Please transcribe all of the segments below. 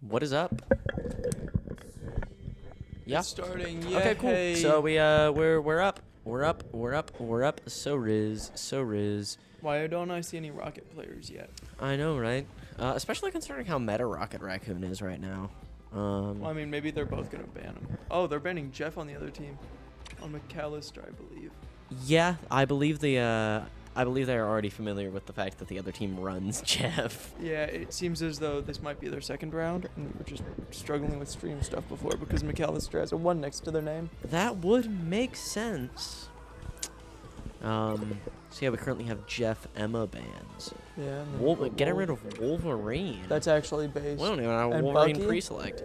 What is up? Yeah. It's starting. Yeah. Okay, cool. Hey. So we're up. We're up. So Riz. Why don't I see any Rocket players yet? I know, right? Especially considering how meta Rocket Raccoon is right now. Well, I mean, maybe they're both gonna ban him. Oh, they're banning Jeff on the other team, on McAllister, I believe. Yeah, I believe they are already familiar with the fact that the other team runs Jeff. Yeah, it seems as though this might be their second round, and we were just struggling with stream stuff before because McAllister has a 1 next to their name. That would make sense. So yeah, we currently have Jeff Emma bans. Yeah. And then Getting rid of Wolverine. That's actually based. We don't even have a And Wolverine Bucky? pre-select.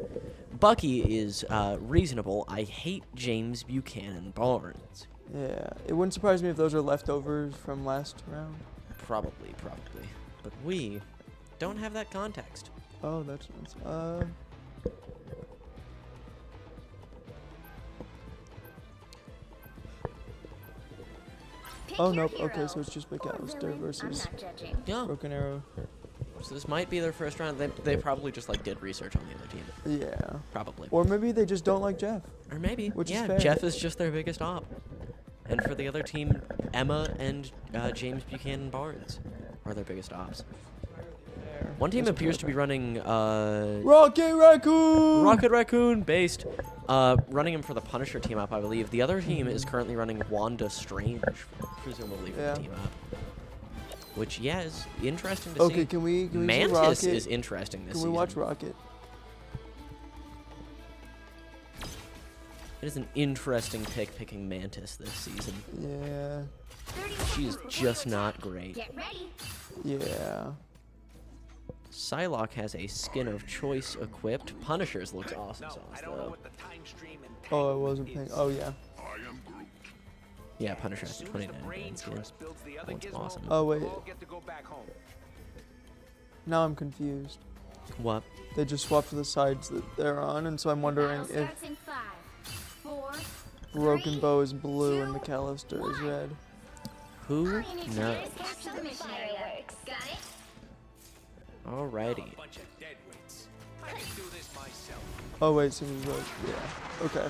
Bucky is reasonable. I hate James Buchanan Barnes. Yeah, it wouldn't surprise me if those are leftovers from last round. Probably. But we don't have that context. Oh, that's nice. Oh, nope. Okay, so it's just McAllister versus Yeah. Broken Arrow. So this might be their first round. They probably just like did research on the other team. Yeah. Probably. Or maybe they just don't like Jeff. Or maybe. Which is yeah, fair. Jeff is just their biggest op. And for the other team, Emma and James Buchanan Barnes are their biggest ops. One team appears to be running Rocket Raccoon! Rocket Raccoon based, running him for the Punisher team up, I believe. The other team is currently running Wanda Strange, presumably for the team up. Which, yeah, is interesting to see. Okay, can we see Mantis Rocket? is interesting this Can season. we watch Rocket? It is an interesting pick picking Mantis this season. Yeah. She's just not great. Yeah. Psylocke has a skin of choice equipped. Punisher's looks awesome sauce, though. Oh, I wasn't paying. Oh, yeah. Yeah, Punisher has a 29 band skin. That one's awesome. Oh, wait. Now I'm confused. What? They just swapped to the sides that they're on, and so I'm wondering if Broken Bow is blue and McAllister is red. Who knows? Alrighty. Oh, wait, so he's red. Yeah. Okay.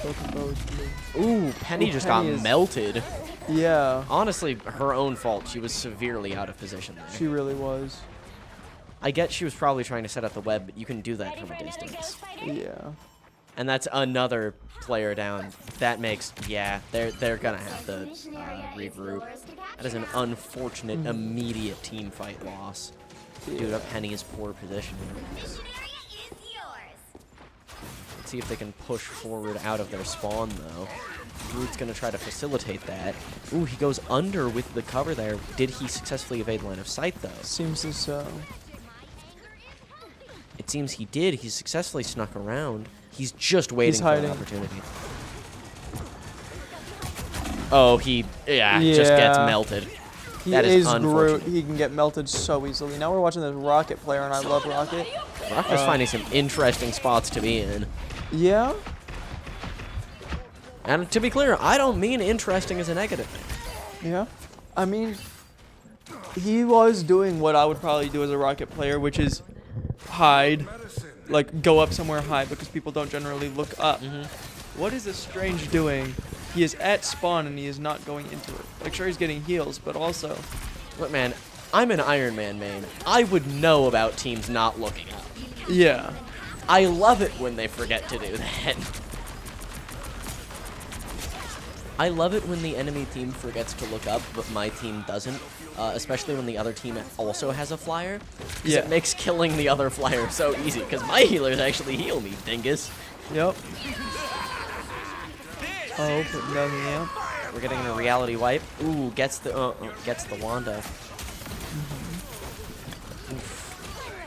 Broken Bow is blue. Ooh, Penny just got melted. Yeah. Honestly, her own fault. She was severely out of position there. She really was. I get she was probably trying to set up the web, but you can do that from a distance. Yeah. And that's another player down. That makes, yeah, they're gonna have to regroup. That is an unfortunate immediate team fight loss due to Penny's poor positioning. Let's see if they can push forward out of their spawn, though. Groot's gonna try to facilitate that. Ooh, he goes under with the cover there. Did he successfully evade line of sight, though? Seems as so. It seems he did. He successfully snuck around. He's just waiting for an opportunity. Oh, he just gets melted. He That is Groot. unfortunate. He can get melted so easily. Now we're watching this Rocket player, and I love Rocket. Rocket's finding some interesting spots to be in. Yeah? And to be clear, I don't mean interesting as a negative. Yeah. I mean, he was doing what I would probably do as a Rocket player, which is hide. Like, go up somewhere high because people don't generally look up. What is this Strange doing? He is at spawn and he is not going into it. Like, sure, he's getting heals, but also... Look, man, I'm an Iron Man main. I would know about teams not looking up. Yeah. I love it when they forget to do that. I love it when the enemy team forgets to look up, but my team doesn't. Especially when the other team also has a flyer. Yeah. It makes killing the other flyer so easy, because my healers actually heal me, dingus. Yep. Oh, putting down the amp. We're getting a reality wipe. Ooh, gets the Wanda.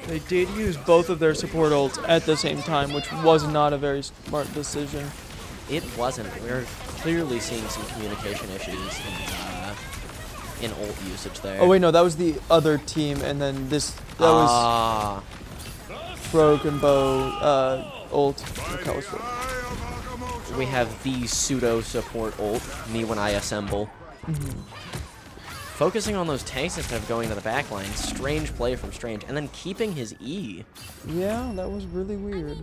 They did use both of their support ults at the same time, which was not a very smart decision. It wasn't. We're clearly seeing some communication issues in ult usage there. Oh wait, no, that was the other team, and then that was Broken Bow ult. We have the pseudo support ult, me when I assemble. Focusing on those tanks instead of going to the back line. Strange play from Strange. And then keeping his E. Yeah, that was really weird.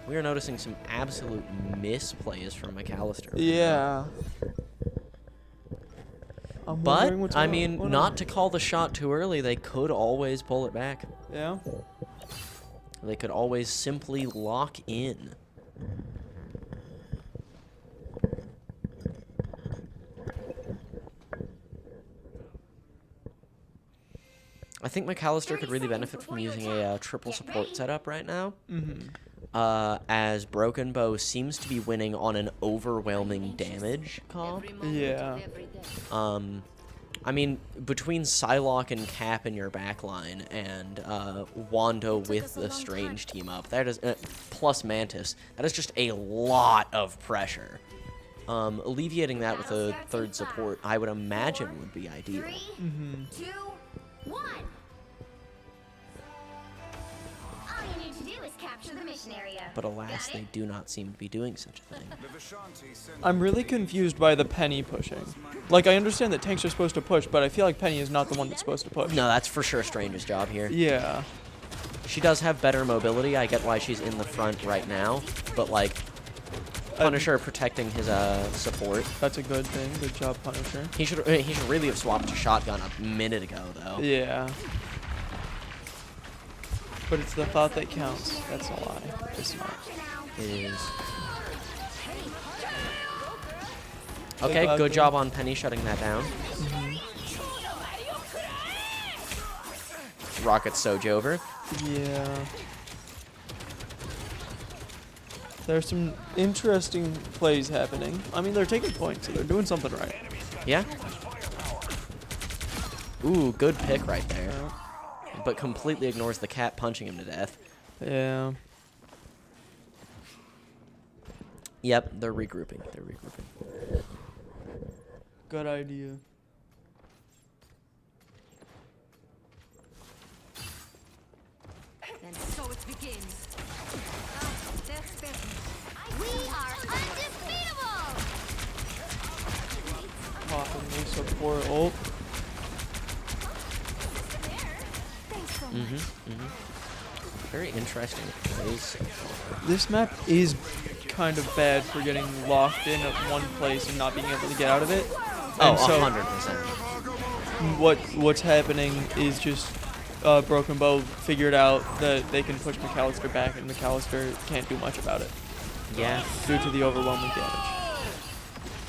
We are noticing some absolute misplays from McAllister. Yeah. But, I mean, not to call the shot too early, they could always pull it back. Yeah. They could always simply lock in. I think McAllister could really benefit from using a triple support setup right now. As Broken Bow seems to be winning on an overwhelming damage comp. Yeah. I mean, between Psylocke and Cap in your backline and Wando with the Strange team up, that is plus Mantis, that is just a lot of pressure. Alleviating that with a third support, I would imagine, would be ideal. 3, 2, 1. All you need to do is capture the mission area. But alas, they do not seem to be doing such a thing. I'm really confused by the Penny pushing. Like, I understand that tanks are supposed to push, but I feel like Penny is not the one that's supposed to push. No, that's for sure Strange's job here. Yeah. She does have better mobility. I get why she's in the front right now, but like Punisher protecting his support. That's a good thing. Good job, Punisher. He should really have swapped to shotgun a minute ago though. Yeah. But it's the thought that counts. That's a lie. It's not. It is. Okay, good job on Penny shutting that down. Rocket Soji over. Yeah. There's some interesting plays happening. I mean, they're taking points, so they're doing something right. Yeah. Ooh, good pick right there. But completely ignores the cat punching him to death. Yeah. Yep, they're regrouping. They're regrouping. Good idea. And so it begins. We are undefeatable! Popping me support ult. Very interesting plays. This map is kind of bad for getting locked in at one place and not being able to get out of it. Oh, And so 100%. what's happening is just Broken Bow figured out that they can push McAllister back, and McAllister can't do much about it Yeah. due to the overwhelming damage.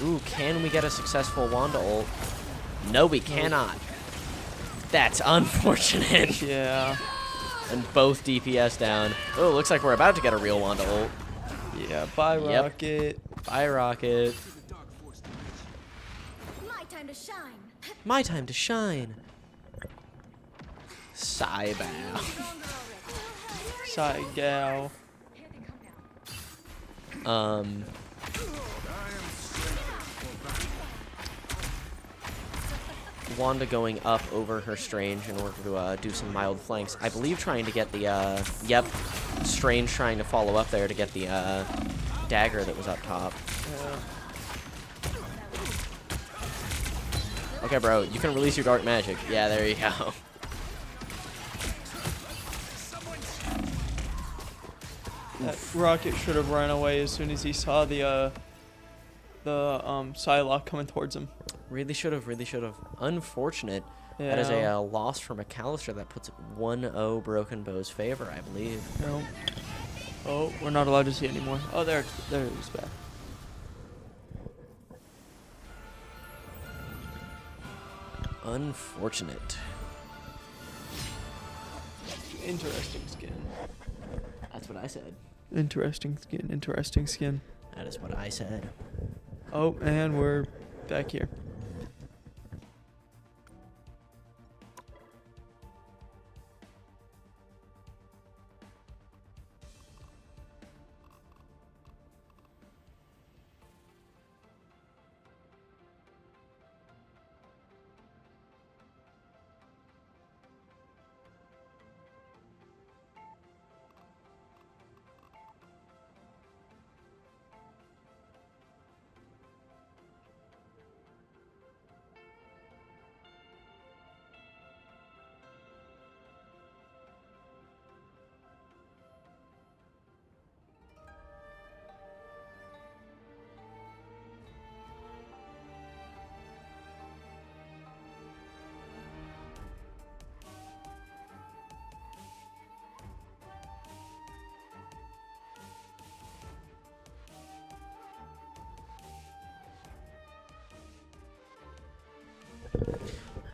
Ooh, can we get a successful Wanda ult? No, we cannot. That's unfortunate. Yeah. And both DPS down. Oh, looks like we're about to get a real Wanda ult. Yeah, bye Yep. Rocket. Bye, Rocket. My time to shine. My time to shine. Cybow. Side gal. Wanda going up over her Strange in order to do some mild flanks. I believe trying to get the, yep, Strange trying to follow up there to get the dagger that was up top. Yeah. Okay, bro, you can release your dark magic. Yeah, there you go. That Rocket should have run away as soon as he saw the Psylocke coming towards him. Really should have, really should have. Unfortunate. Yeah. That is a loss for McAllister. That puts it 1-0 Broken Bow's favor, I believe. No. Oh, we're not allowed to see anymore. Oh, there it is back. Unfortunate. Interesting skin. That's what I said. Interesting skin. Interesting skin. That is what I said. Oh, and we're back here.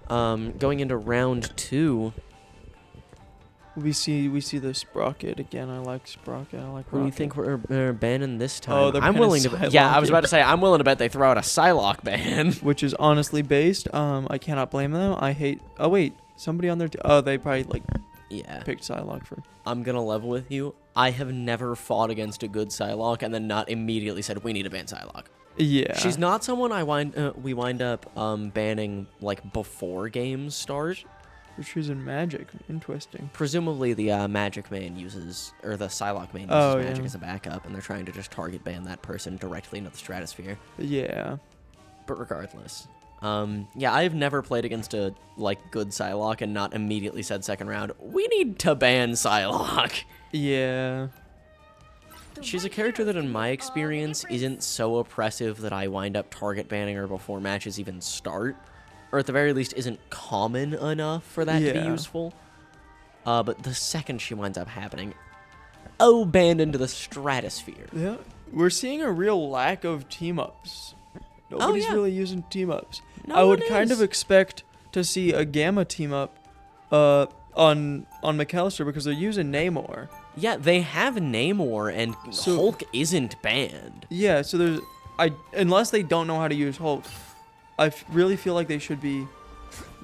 Going into round 2. We see the Sprocket again. I like Sprocket. I like. Who do you think we're banning this time? Oh, they're I'm banning willing to. Psylocke. Yeah, I was about to say I'm willing to bet they throw out a Psylocke ban. Which is honestly based. I cannot blame them. I hate. Oh wait, somebody on their. Oh, they probably like Yeah. picked Psylocke for. I'm gonna level with you. I have never fought against a good Psylocke and then not immediately said we need to ban Psylocke. Yeah. She's not someone we wind up banning like before games start. She's in Magic. Interesting. Presumably the Magic main uses, or the Psylocke main uses Oh, Magic yeah. as a backup, and they're trying to just target ban that person directly into the stratosphere. Yeah. But regardless, yeah, I've never played against a like good Psylocke and not immediately said second round, we need to ban Psylocke. Yeah. She's a character that, in my experience, isn't so oppressive that I wind up target banning her before matches even start. Or at the very least, isn't common enough for that to be Yeah. useful. But the second she winds up happening, oh, banned into the stratosphere. Yeah. We're seeing a real lack of team-ups. Nobody's yeah. really using team-ups. No I would one kind is. of expect to see a Gamma team-up on McAllister because they're using Namor. Yeah, they have Namor, and So- Hulk isn't banned. Yeah, so there's unless they don't know how to use Hulk, I really feel like they should be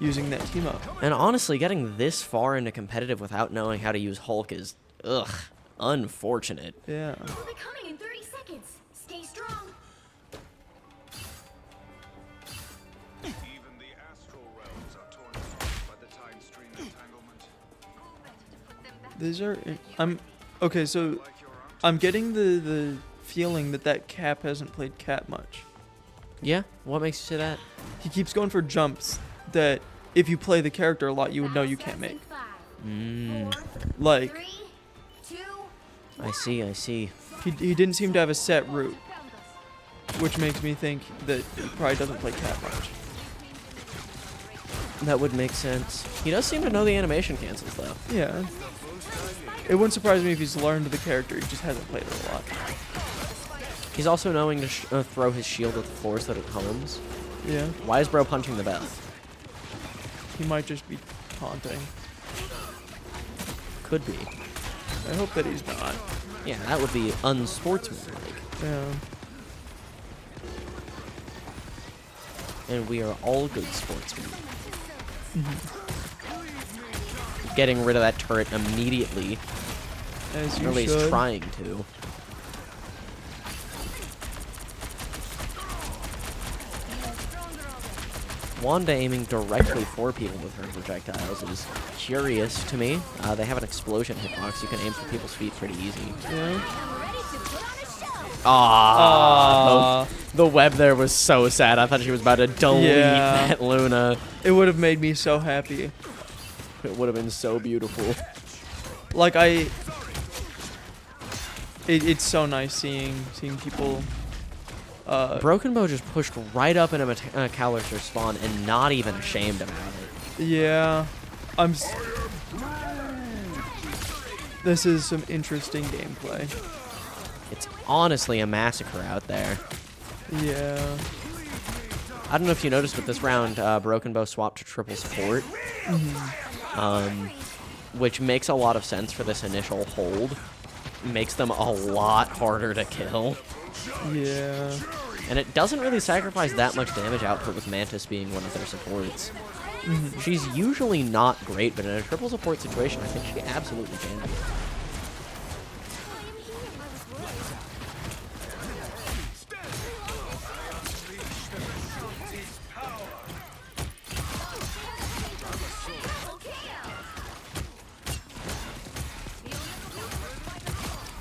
using that team up. And honestly, getting this far into competitive without knowing how to use Hulk is, unfortunate. Yeah. We'll be coming in 30 seconds. Stay strong. Even the astral realms are torn apart by the time stream entanglement. These are okay, so I'm getting the feeling that Cap hasn't played Cap much. Yeah? What makes you say that? He keeps going for jumps that if you play the character a lot you would know you can't make. Like 3, 2, I see. he didn't seem to have a set route, which makes me think that he probably doesn't play Cap much. That would make sense. He does seem to know the animation cancels, though. Yeah. It wouldn't surprise me if he's learned the character, he just hasn't played it a lot. He's also knowing to throw his shield at the floor so that it comes. Yeah. Why is bro punching the bell? He might just be taunting. Could be. I hope that he's not. Yeah, that would be unsportsmanlike. Yeah. And we are all good sportsmen. Getting rid of that turret immediately. As you Or at least should. trying to. Wanda aiming directly for people with her projectiles is curious to me. They have an explosion hitbox. You can aim for people's feet pretty easy. Yeah. Ah, the web there was so sad. I thought she was about to delete Yeah. that Luna. It would have made me so happy. It would have been so beautiful. Like it's so nice seeing people. Broken Bow just pushed right up into McAllister's spawn and not even ashamed about it. Yeah. This is some interesting gameplay. It's honestly a massacre out there. Yeah. I don't know if you noticed, but this round, Broken Bow swapped to triple support, which makes a lot of sense for this initial hold. Makes them a lot harder to kill. Yeah. And it doesn't really sacrifice that much damage output with Mantis being one of their supports. She's usually not great, but in a triple support situation, I think she absolutely can be.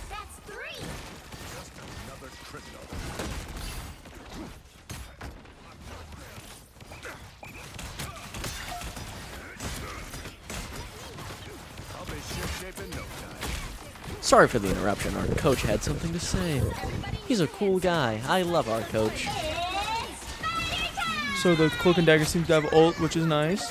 That's 3. I'll be ship-shape in no time. Sorry for the interruption. Our coach had something to say. He's a cool guy. I love our coach. So the Cloak and Dagger seems to have ult, which is nice.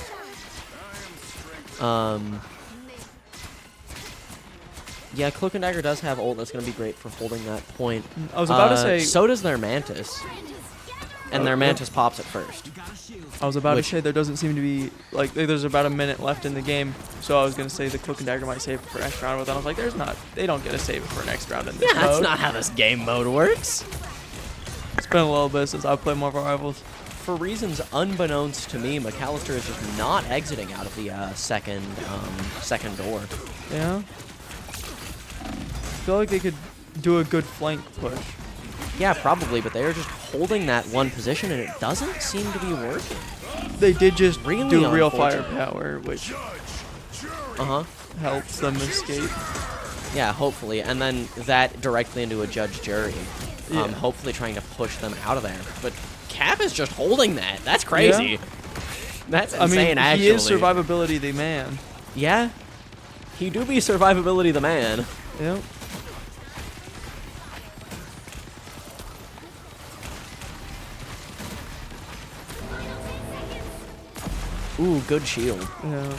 Yeah, Cloak and Dagger does have ult. That's going to be great for holding that point. I was about to say, So does their Mantis. and their Mantis pops it first. I was about Which- to say there doesn't seem to be like there's about a minute left in the game, so I was gonna say the cloak and dagger might save it for next round, but then I was like, there's not. They don't get to save it for next round in this Yeah, that's mode. not how this game mode works. It's been a little bit since I've played more of our rivals. For reasons unbeknownst to me, McAllister is just not exiting out of the second door. Yeah. I feel like they could do a good flank push. Yeah, probably, but they are just holding that one position, and it doesn't seem to be working. They did just Really do real unfortunate. firepower, which Uh-huh. helps them escape. Yeah, hopefully, and then that directly into a judge jury. Yeah. Hopefully trying to push them out of there. But Cap is just holding that. That's crazy. Yeah. That's I insane, mean, actually. he is survivability the man. Yeah. He do be survivability the man. Yep. Ooh, good shield. Yeah.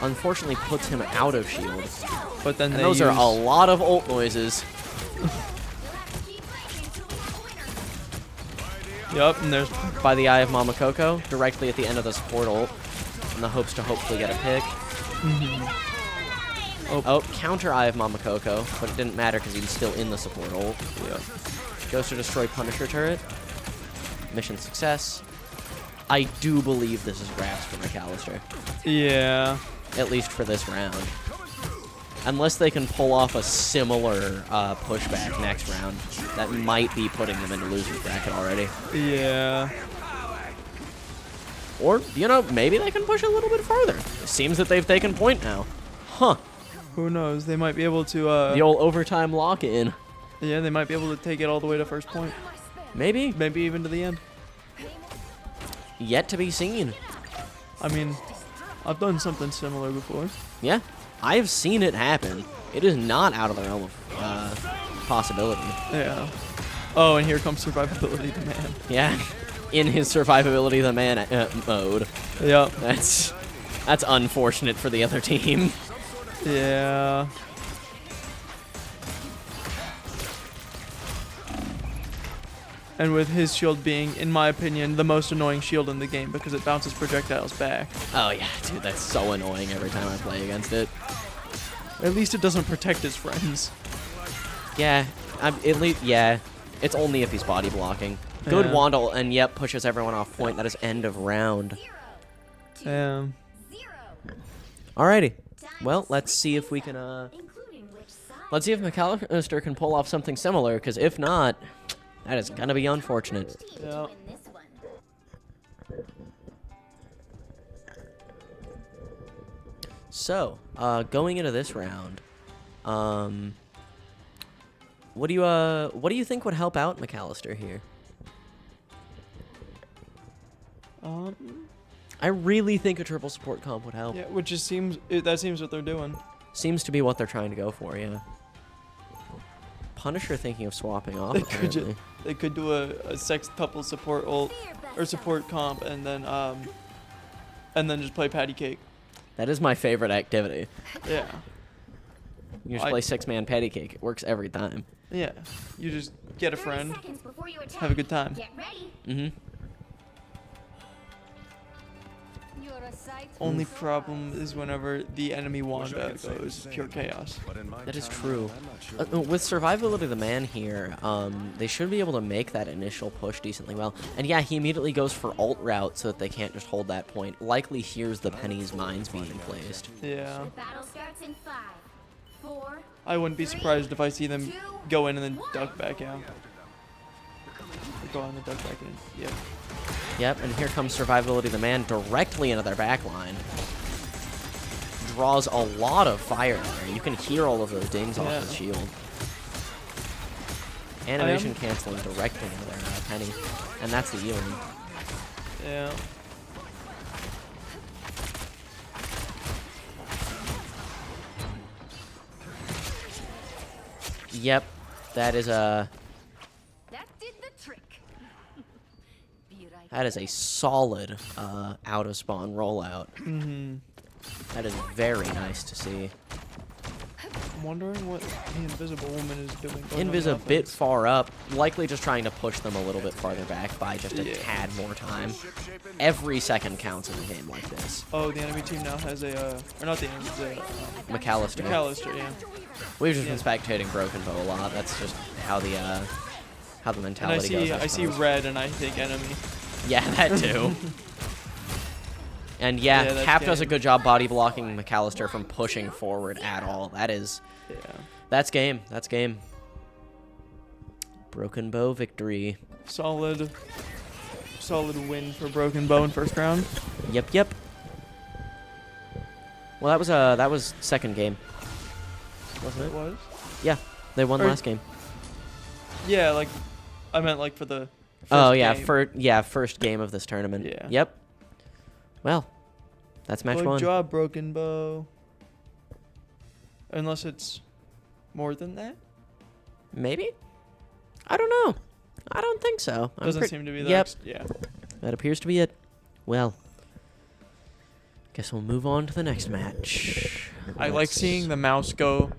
Unfortunately puts him out of shield. But then And they those are use- a lot of ult noises. Yep, and there's By the Eye of Mama Coco, directly at the end of the support ult, in the hopes to hopefully get a pick. Oh, counter Eye of Mama Coco, but it didn't matter because he was still in the support ult. yeah. Goes to destroy Punisher turret. Mission success. I do believe this is grabs for McAllister, Yeah. at least for this round. Unless they can pull off a similar pushback next round, that might be putting them into loser's bracket already. Yeah. Or, you know, maybe they can push a little bit further. It seems that they've taken point now. Huh. Who knows? They might be able to. The old overtime lock-in. Yeah, they might be able to take it all the way to first point. Maybe. Maybe even to the end. Yet to be seen. I mean, I've done something similar before. Yeah. I've seen it happen. It is not out of the realm of possibility. Yeah. Oh, and here comes survivability the man. Yeah. In his survivability the man mode. Yep. That's unfortunate for the other team. Yeah. And with his shield being, in my opinion, the most annoying shield in the game because it bounces projectiles back. Oh yeah, dude, that's so annoying every time I play against it. At least it doesn't protect his friends. Yeah, at least, yeah. It's only if he's body blocking. Good Yeah. Wandle, and yep, pushes everyone off point. That is end of round. Yeah. Alrighty. Well, let's see if we can, Including which side let's see if McAllister can pull off something similar, because if not, that is gonna be unfortunate. team Yeah. to win this one. So, going into this round, what do you think would help out McAllister here? I really think a triple support comp would help. Yeah, which just seems that seems what they're doing. Seems to be what they're trying to go for, yeah. Punisher thinking of swapping off, They could apparently. they could do a sextuple support ult or support comp and then just play patty cake. That is my favorite activity. Yeah. You just I- play six-man patty cake. It works every time. Yeah. You just get a 30 friend. seconds before you attack. Have a good time. Get ready. Mm-hmm. You're a sight. Only problem is whenever the enemy Wanda goes pure chaos. But in my That is town, true. I'm not sure. With survivability of the man here, they should be able to make that initial push decently well. And yeah, he immediately goes for ult route so that they can't just hold that point. Likely hears the Penny's mines being placed. Yeah. The battle starts in 5, 4. I wouldn't be surprised if I see them go in and then duck back out. Or go on and duck back in. Yeah. Yep, and here comes survivability of the man directly into their back line. Draws a lot of fire there. You can hear all of those dings off Yeah. the shield. Animation canceling directly into their Penny. And that's the healing. Yeah. Yep, that is a That did the trick. Be right. that is a solid out of spawn rollout. Mm-hmm. That is very nice to see. I'm wondering what the Invisible Woman is doing. going on Invis the a bit offense. far up, likely just trying to push them a little bit farther back by just a Yeah. tad more time. Every second counts in a game like this. Oh, the enemy team now has a, or not the enemy, the McAllister. McAllister, yeah. We've just been Yeah. spectating Broken Bow a lot. That's just how the And mentality goes. I see suppose. red and I think enemy. Yeah, that too. And yeah, Yeah, that's Cap does a game. good job body blocking McAllister from pushing forward at all. That's game. That's game. Broken Bow victory. Solid win for Broken Bow in first round. Yep. Well, that was second game, wasn't It it? was? Yeah, they won Or- last game. Yeah, like, I meant like for the first Oh yeah, game. first game of this tournament. Yeah. Yep. Well, that's match Good one. job, Broken Bow. Unless it's more than that? Maybe. I don't know. I don't think so. Doesn't seem to be that. Yep. Yeah. That appears to be it. Well, guess we'll move on to the next match. I like Let's- seeing the mouse go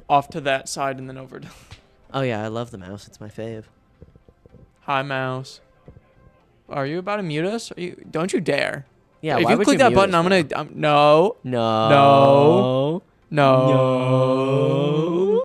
off to that side and then over to... Oh yeah, I love the mouse. It's my fave. Hi, mouse. Are you about to mute us? Don't you dare. Yeah. If why you would click that mute button, us, I'm bro? gonna... no. No. No.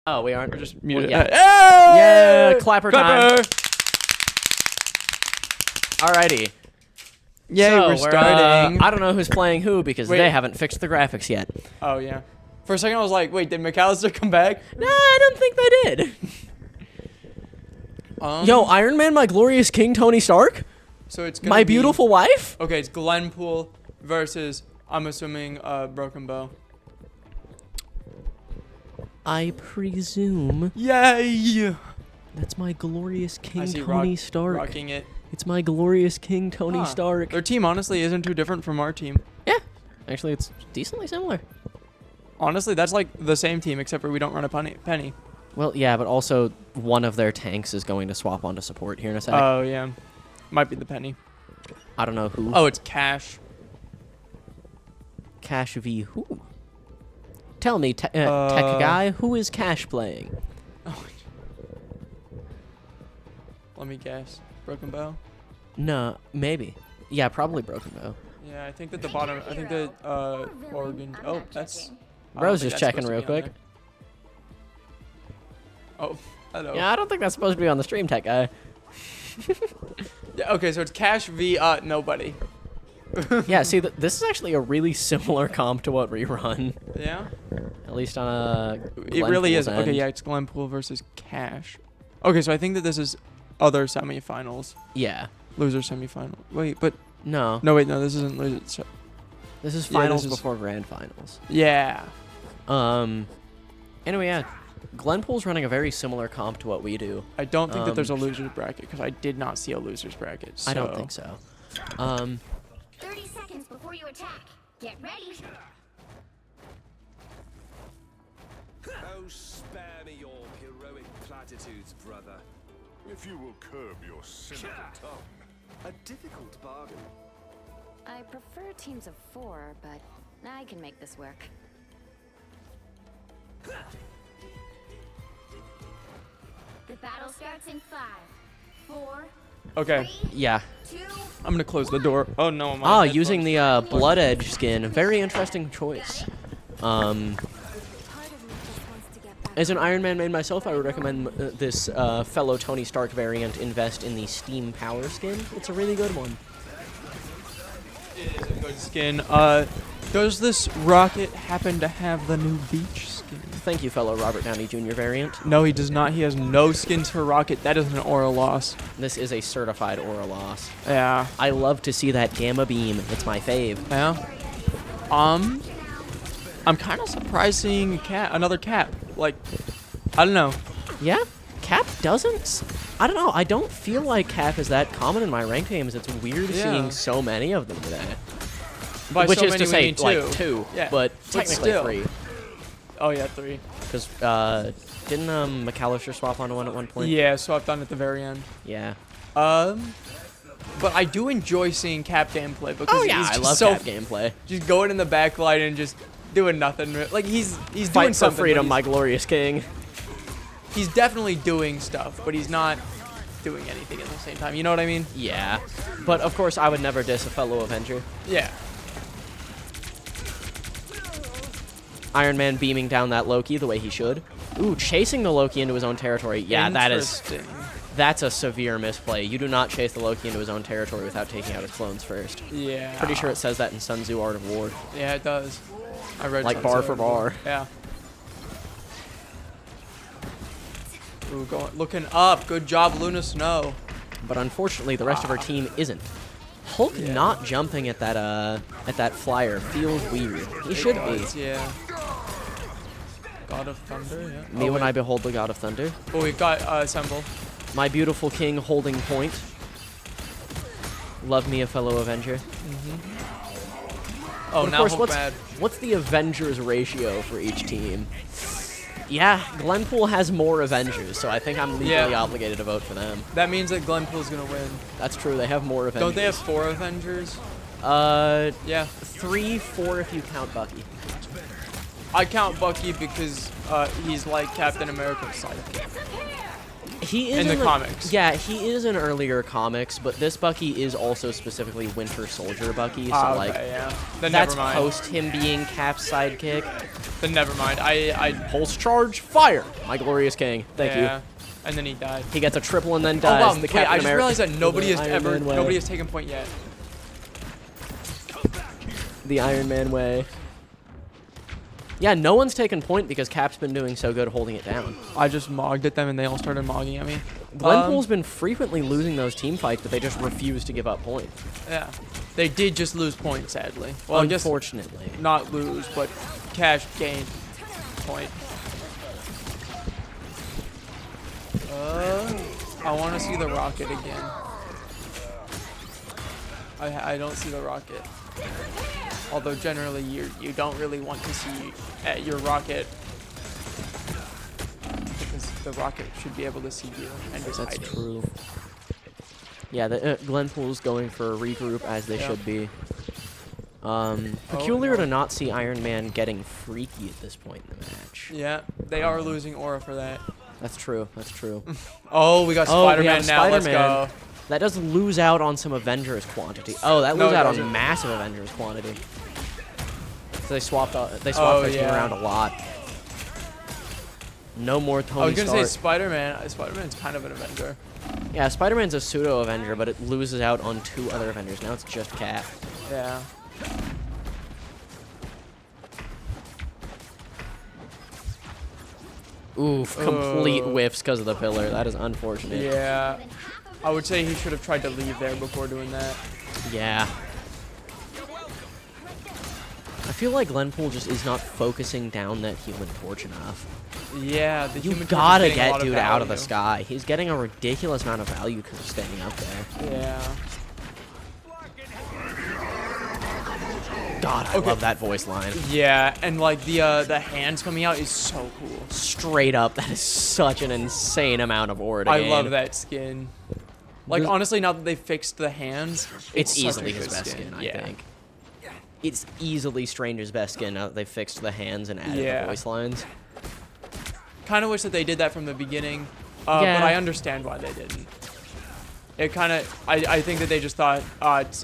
Oh, we aren't. We're just Well, muted. yeah. Hey! Yeah, clapper time. Alrighty. Yay, So, we're starting. I don't know who's playing who because Wait. they haven't fixed the graphics yet. Oh, yeah. For a second, I was like, wait, did McAllister come back? No, I don't think they did. Yo, Iron Man, my glorious king, Tony Stark? So it's gonna My be- beautiful wife? Okay, it's Glenpool versus, I'm assuming, Broken Bow. I presume Yay! that's my glorious I king, see Tony Stark. rocking it. It's my glorious king, Tony Huh. Stark. Their team, honestly, isn't too different from our team. Yeah, actually, it's decently similar. Honestly, that's like the same team, except for we don't run a penny. Well, yeah, but also one of their tanks is going to swap onto support here in a sec. Oh, yeah. Might be the penny. I don't know who. Oh, it's Cash. Cash v who? Tell me, tech Uh, guy, who is Cash playing? Let me guess. Broken Bow? No, maybe. Yeah, probably Broken Bow. Yeah, I think that the bottom, I think that, Oregon, oh, that's... I don't Bro's think just that's checking supposed to real be on quick. there. Oh, hello. Yeah, I don't think that's supposed to be on the stream, tech guy. Yeah, okay, so it's Cash v, nobody. Yeah, see, this is actually a really similar comp to what we run. Yeah? At least on a It really is. Glenpool's Okay, end. yeah, it's Glenpool versus Cash. Okay, so I think that this is other semifinals. Yeah. Loser semifinal. Wait, but... No. No, wait, no, this isn't loser. This is Yeah, finals this is- before grand finals. Yeah. Anyway, yeah. Glenpool's running a very similar comp to what we do. I don't think that there's a loser's bracket, because I did not see a loser's bracket. So. I don't think so. 30 seconds before you attack. Get ready. Oh, spare me your heroic platitudes, brother. If you will curb your cynical tongue. A difficult bargain. I prefer teams of 4, but I can make this work. The battle starts in 5, 4, Okay, Yeah. 2. I'm gonna close the door. Oh no, my Ah, headphones. using the Blood Edge skin. Very interesting choice. As an Iron Man main myself, I would recommend this fellow Tony Stark variant invest in the Steam Power skin. It's a really good one. It is a good skin. Does this rocket happen to have the new beach skin? Thank you, fellow Robert Downey Jr. variant. No, he does not. He has no skins for rocket. That is an aura loss. This is a certified aura loss. Yeah. I love to see that gamma beam. It's my fave. Yeah. I'm kind of surprised seeing another Cap. Like, I don't know. Yeah, Cap doesn't. I don't know. I don't feel like Cap is that common in my ranked games. It's weird Yeah. seeing so many of them today. By Which so is many to we say, mean like two, Yeah. but technically still. 3. Oh yeah, 3. Because didn't McAllister swap onto one at one point? Yeah, swapped on at the very end. Yeah. But I do enjoy seeing Cap gameplay because Oh yeah, he's I just love so Cap gameplay. just going in the backline and just doing nothing. Like he's doing Fight for something. but freedom, he's- my glorious king. He's definitely doing stuff, but he's not doing anything at the same time. You know what I mean? Yeah. But of course, I would never diss a fellow Avenger. Yeah. Iron Man beaming down that Loki the way he should. Ooh, chasing the Loki into his own territory. Yeah, Interesting. that's a severe misplay. You do not chase the Loki into his own territory without taking out his clones first. Yeah. Pretty sure it says that in Sun Tzu Art of War. Yeah, it does. I read Like Sun bar Tzu. for bar. Yeah. Ooh, looking up. Good job, Luna Snow. But unfortunately, the rest of our team isn't. Hulk not jumping at that flyer feels weird. He should be. Yeah. God of Thunder, yeah. Me Oh, when wait. I behold the God of Thunder. Oh, we've got Assemble. My beautiful king holding point. Love me a fellow Avenger. Oh, But of now course, Hulk bad. what's the Avengers ratio for each team? Yeah, Glenpool has more Avengers, so I think I'm legally Yeah. obligated to vote for them. That means that Glenpool's gonna win. That's true, they have more Avengers. Don't they have 4 Avengers? Yeah. 3, 4 if you count Bucky. I count Bucky because he's like Captain America's sidekick. He is in the the comics. Yeah, he is in earlier comics, but this Bucky is also specifically Winter Soldier Bucky. So Okay, like, yeah. Then that's never mind. post him being Cap's sidekick. Then never mind. I Pulse charge, fire! My glorious king. Thank yeah. you. And then he died. He gets a triple and then Oh dies. wow! The Wait, Captain I just America- realized that nobody the has Iron Man way. nobody has taken point yet. The Iron Man way. Yeah, no one's taken point because Cap's been doing so good holding it down. I just mogged at them and they all started mogging at me. Glenpool's been frequently losing those team fights, but they just refuse to give up point. Yeah, they did just lose point, sadly. Well, I guess Unfortunately. not lose, but Cash gained point. I want to see the rocket again. I don't see the rocket. Although generally you don't really want to see your rocket because the rocket should be able to see you and just That's hide it. true. Yeah, Glenpool's going for a regroup as they Yeah. should be. Peculiar no. to not see Iron Man getting freaky at this point in the match. Yeah, they are losing aura for that. That's true. That's true. Oh, we got Oh, we Spider-Man have now. Let's Spider-Man. go. That does lose out on some Avengers quantity. Oh, that No, loses it out on doesn't. massive Avengers quantity. So they swapped their team yeah. around a lot. No more Tony I was gonna say Stark. Spider-Man. Spider-Man's kind of an Avenger. Yeah, Spider-Man's a pseudo Avenger, but it loses out on 2 other Avengers. Now it's just Cap. Yeah. Oof, complete whiffs because of the pillar. That is unfortunate. Yeah. I would say he should have tried to leave there before doing that. Yeah. I feel like Glenpool just is not focusing down that Human Torch enough. Yeah, the You Human Torch is gotta getting a get lot dude out of the value. sky. He's getting a ridiculous amount of value because of staying up there. Yeah. God, I love that voice line. Yeah, and like the hands coming out is so cool. Straight up, that is such an insane amount of aura to I gain. love that skin. Like The- honestly, now that they fixed the hands, It's such a easily his good best skin, I yeah. think. It's easily Strange's best skin now that they fixed the hands and added Yeah. the voice lines. Kind of wish that they did that from the beginning, Yeah. but I understand why they didn't. It kind of, I think that they just thought,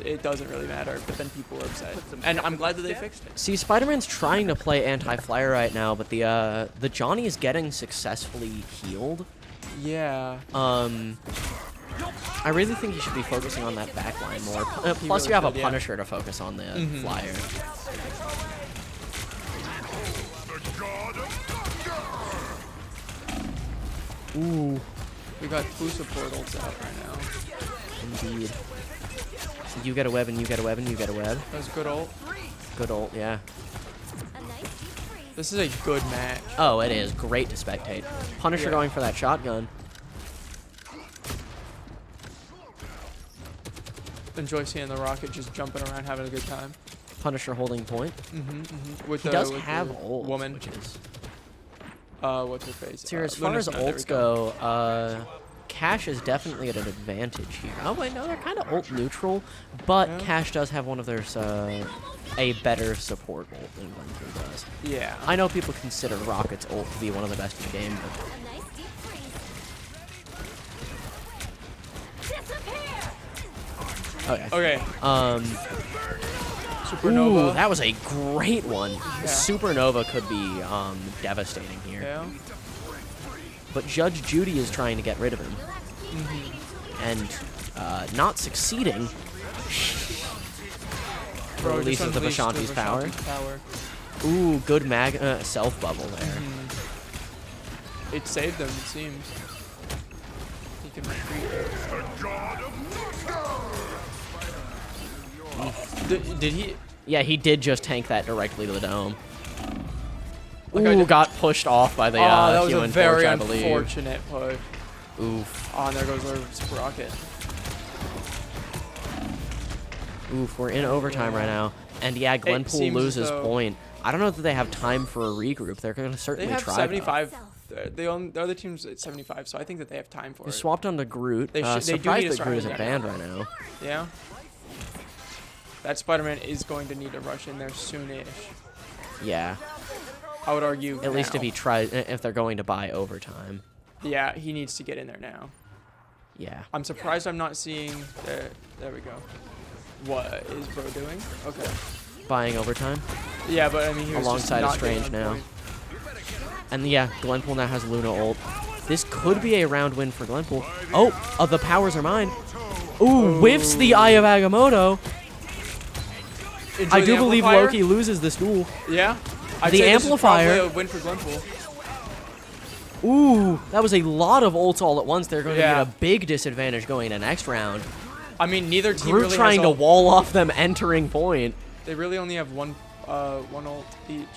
it doesn't really matter, but then people were upset, and I'm glad that they fixed it. See, Spider-Man's trying to play anti-flyer right now, but the Johnny is getting successfully healed. Yeah. I really think you should be focusing on that backline more. Plus, really you have should, a yeah. Punisher to focus on the flyer. Ooh, We got Fusa portals out right now. indeed. You get a web and you get a web and you get a web. That was good ult. Good ult, yeah. This is a good match. Oh, it is. Great to spectate. Punisher Yeah. going for that shotgun. Enjoy seeing the Rocket just jumping around, having a good time. Punisher holding point. With He the, does with have the ult, woman. which is... What's her face? So as far as Luna's not, there we ults go. go, Cash is definitely at an advantage here. Oh wait, no, they're kind of ult neutral, but Yeah. Cash does have one of their a better support ult than Glenpool does. Yeah. I know people consider Rocket's ult to be one of the best in the game, but okay. Okay. Ooh, Supernova. that was a great one. Supernova could be devastating here. Yeah. But Judge Judy is trying to get rid of him. And not succeeding. Bro, just Releases the unleashed Vishanti's power. power. Ooh, good self-bubble there. It saved them, it seems. He can retreat. Did he? Yeah, he did just tank that directly to the dome. Like I Ooh, did- got pushed off by the that was a Human very Torch, I believe. unfortunate push. Oof. Oh, and there goes our Super Rocket. Oof, we're in overtime right now. And yeah, Glenpool seems as loses though- point. I don't know that they have time for a regroup. They're going to They certainly have try. 75. The other team's at 75, so I think that they have time for They it. swapped onto Groot. They do need Surprised to that start Groot isn't that. banned right now. Yeah. That Spider-Man is going to need to rush in there soonish. Yeah. I would argue. At least if now. he tries, if they're going to buy overtime. Yeah, he needs to get in there now. Yeah. I'm surprised I'm not seeing. There we go. What is Bro doing? Okay. Buying overtime. Yeah, but I mean, he was Alongside just of not getting Strange on now. point. And yeah, Glenpool now has Luna ult. This could be a round win for Glenpool. Oh, the powers are mine. Ooh, whiffs the Eye of Agamotto. Enjoy I the do believe amplifier? Loki loses this duel. Yeah. I'd The say amplifier- This is probably a win for Glenpool. Ooh, that was a lot of ults all at once. They're going to be Yeah. at a big disadvantage going into next round. I mean, neither team Groot really trying has to a, wall off them entering point. They really only have one ult each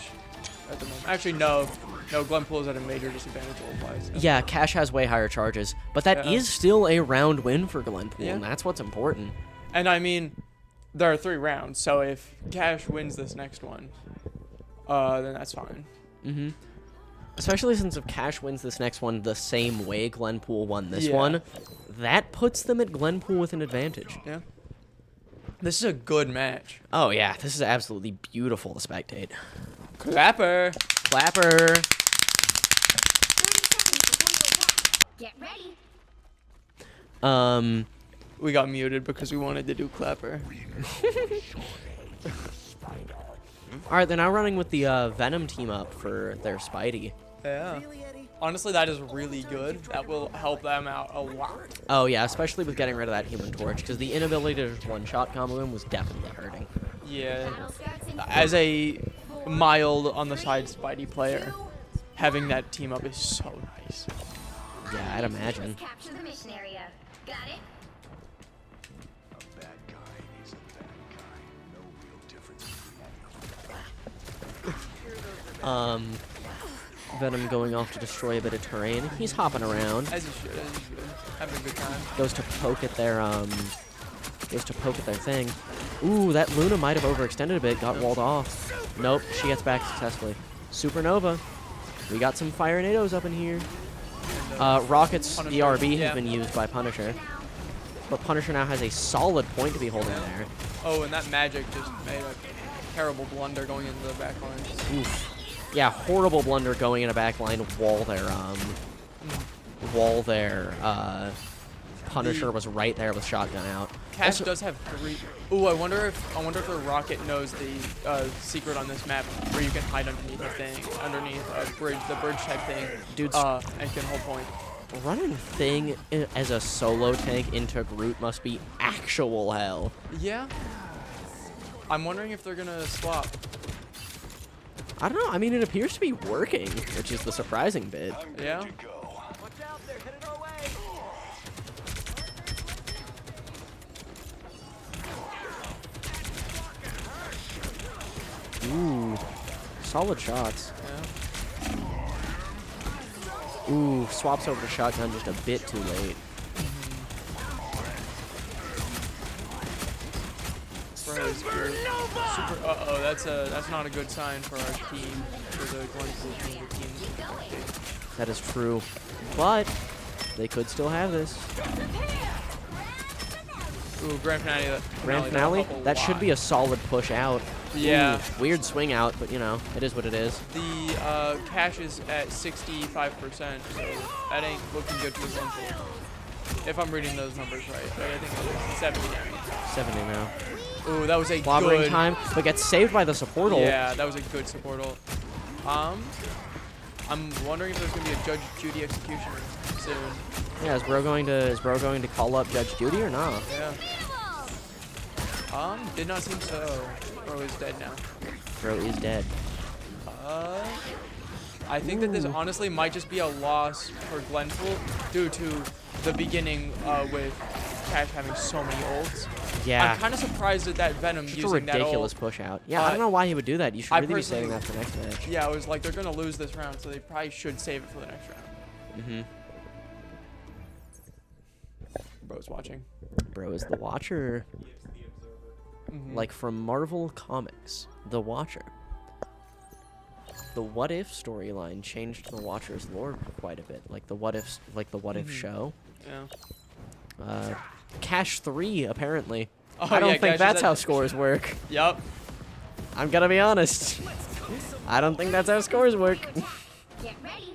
at the moment. Actually, no. No, Glenpool is at a major disadvantage ult-wise. Yeah, Cash has way higher charges, but that is Yeah. still a round win for Glenpool, Yeah. and that's what's important. And I mean, there are 3 rounds, so if Cash wins this next one, then that's fine. Mm-hmm. Especially since if Cash wins this next one the same way Glenpool won this Yeah. one, that puts them at Glenpool with an advantage. Yeah. This is a good match. Oh yeah, this is absolutely beautiful to spectate. Clapper. Clapper. 30 seconds before you attack. Get ready. We got muted because we wanted to do Clapper. All right, they're now running with the Venom team up for their Spidey. Yeah. Honestly, that is really good. That will help them out a lot. Oh yeah, especially with getting rid of that Human Torch, because the inability to just one-shot combo him was definitely hurting. Yeah. Battle starts in As a mild on the side Spidey player, having that team up is so nice. Yeah, I'd imagine. Capture the mission area. Got it? A bad guy is a bad guy. No real difference between Venom going off to destroy a bit of terrain. He's hopping around. As you should, as you should. Having a good time. Goes to poke at their thing. Ooh, that Luna might have overextended a bit. Got walled off. Nope, she gets back successfully. Supernova. We got some fire nados up in here. Rocket's Punisher, ERB has yeah. been used by Punisher. But Punisher now has a solid point to be holding there. Oh, and that magic just made a terrible blunder going into the back line. Oof. Yeah, horrible blunder going in a backline wall their Punisher was right there with shotgun out. Cash Also- does have 3. Ooh, I wonder if the Rocket knows the secret on this map where you can hide underneath a thing, underneath a bridge, the bridge type thing. Dude's- and can hold point. Running Thing as a solo tank into Groot must be actual hell. Yeah. I'm wondering if they're gonna swap. I don't know. I mean, it appears to be working, which is the surprising bit. Yeah. go. Ooh, solid shots. Yeah. Ooh, swaps over to shotgun just a bit too late. Bro is good. Super. Uh-oh, that's not a good sign for our team, for the Glenpool team. Keep going. That is true, but they could still have this. Ooh, grand finale. Grand finale. That should be a solid push out. Yeah. Ooh, weird swing out, but you know, it is what it is. The cash is at 65%, so that ain't looking good for Glenpool. If I'm reading those numbers right, but I think it's 70 damage. 70 now. Ooh, that was a Clobbering good time, but gets saved by the support ult. Yeah, that was a good support ult. I'm wondering if there's gonna be a Judge Judy execution soon. Yeah, is Bro going to call up Judge Judy or not? Yeah. Did not seem so. Bro is dead now. Bro is dead. I think that this honestly might just be a loss for Glenpool due to the beginning with Cash having so many ults. Yeah. I'm kind of surprised at that Venom Just a using that ridiculous ult. push out. Yeah, I don't know why he would do that. You should I really be saving personally- that for next match. Yeah, I was like, they're gonna lose this round, so they probably should save it for the next round. Mm-hmm. Bro's watching. Bro is the Watcher. Like from Marvel Comics, the Watcher. The What If storyline changed the Watcher's lore quite a bit. Like the What If, show. Yeah. Cash 3 apparently. Oh, I don't yeah, think Cash that's is how at- scores work. Yup. I'm gonna be honest. I don't think that's how scores work. Get ready.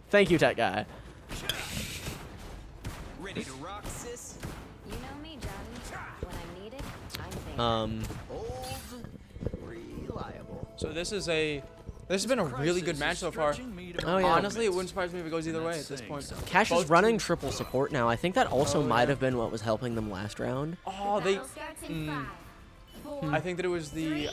Thank you, Tech Guy. So this has been a really good match so far. Oh, yeah. Honestly, it wouldn't surprise me if it goes either way at this point. Cash is Both running teams- triple support now. I think that also Oh, might yeah. have been what was helping them last round. Oh, they. I think that it was the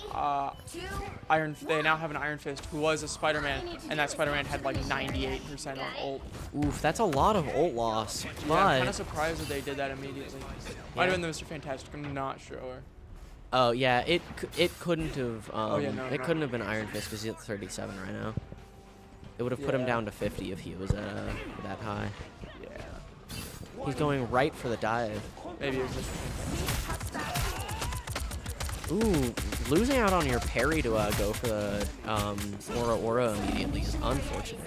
Iron. They now have an Iron Fist who was a Spider-Man, and that Spider-Man had like 98% on ult. Oof, that's a lot of ult loss. Yeah, I'm kind But of surprised that they did that immediately. Might have been the Mr. Fantastic. I'm not sure. oh yeah, it couldn't have. yeah, no, it no. couldn't have been Iron Fist because he's at 37 right now. It would have put him Yeah. down to 50 if he was at that high. Yeah. He's going right for the dive. Maybe it was Mr. Fantastic. Ooh, losing out on your parry to go for the Aura immediately is unfortunate.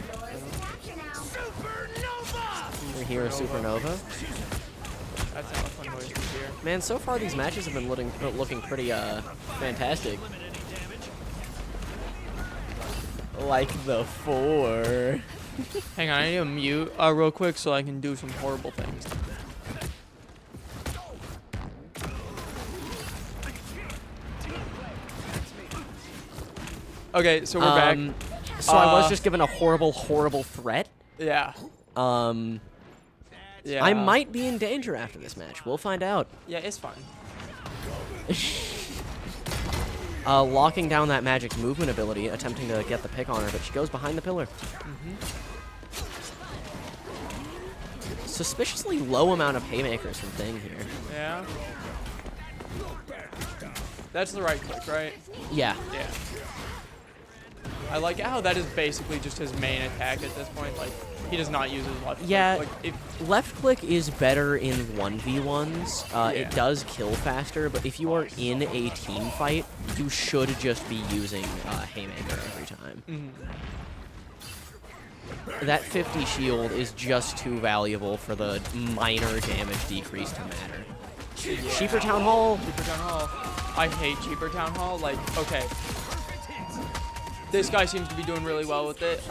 Your hero Supernova. That's not a fun noise to hear. Man, so far these matches have been looking pretty fantastic. Like the 4. Hang on, I need to mute real quick so I can do some horrible things. Okay, so we're back. So I was just given a horrible threat. Yeah. Yeah. I might be in danger after this match. We'll find out. Yeah, it's fine. Locking down that magic movement ability, attempting to get the pick on her, but she goes behind the pillar. Suspiciously low amount of haymakers from Thing here. Yeah. That's the right click, right? Yeah. Yeah. I like how that is basically just his main attack at this point. Like, he does not use his left click. Yeah, Like, if, left click is better in 1v1s. Yeah. It does kill faster, but if you are in a team fight, you should just be using haymaker every time. That 50 shield is just too valuable for the minor damage decrease to matter. yeah. Cheaper Town Hall. Cheaper Town Hall. I hate Cheaper Town Hall. Like, okay. This guy seems to be doing really well with it.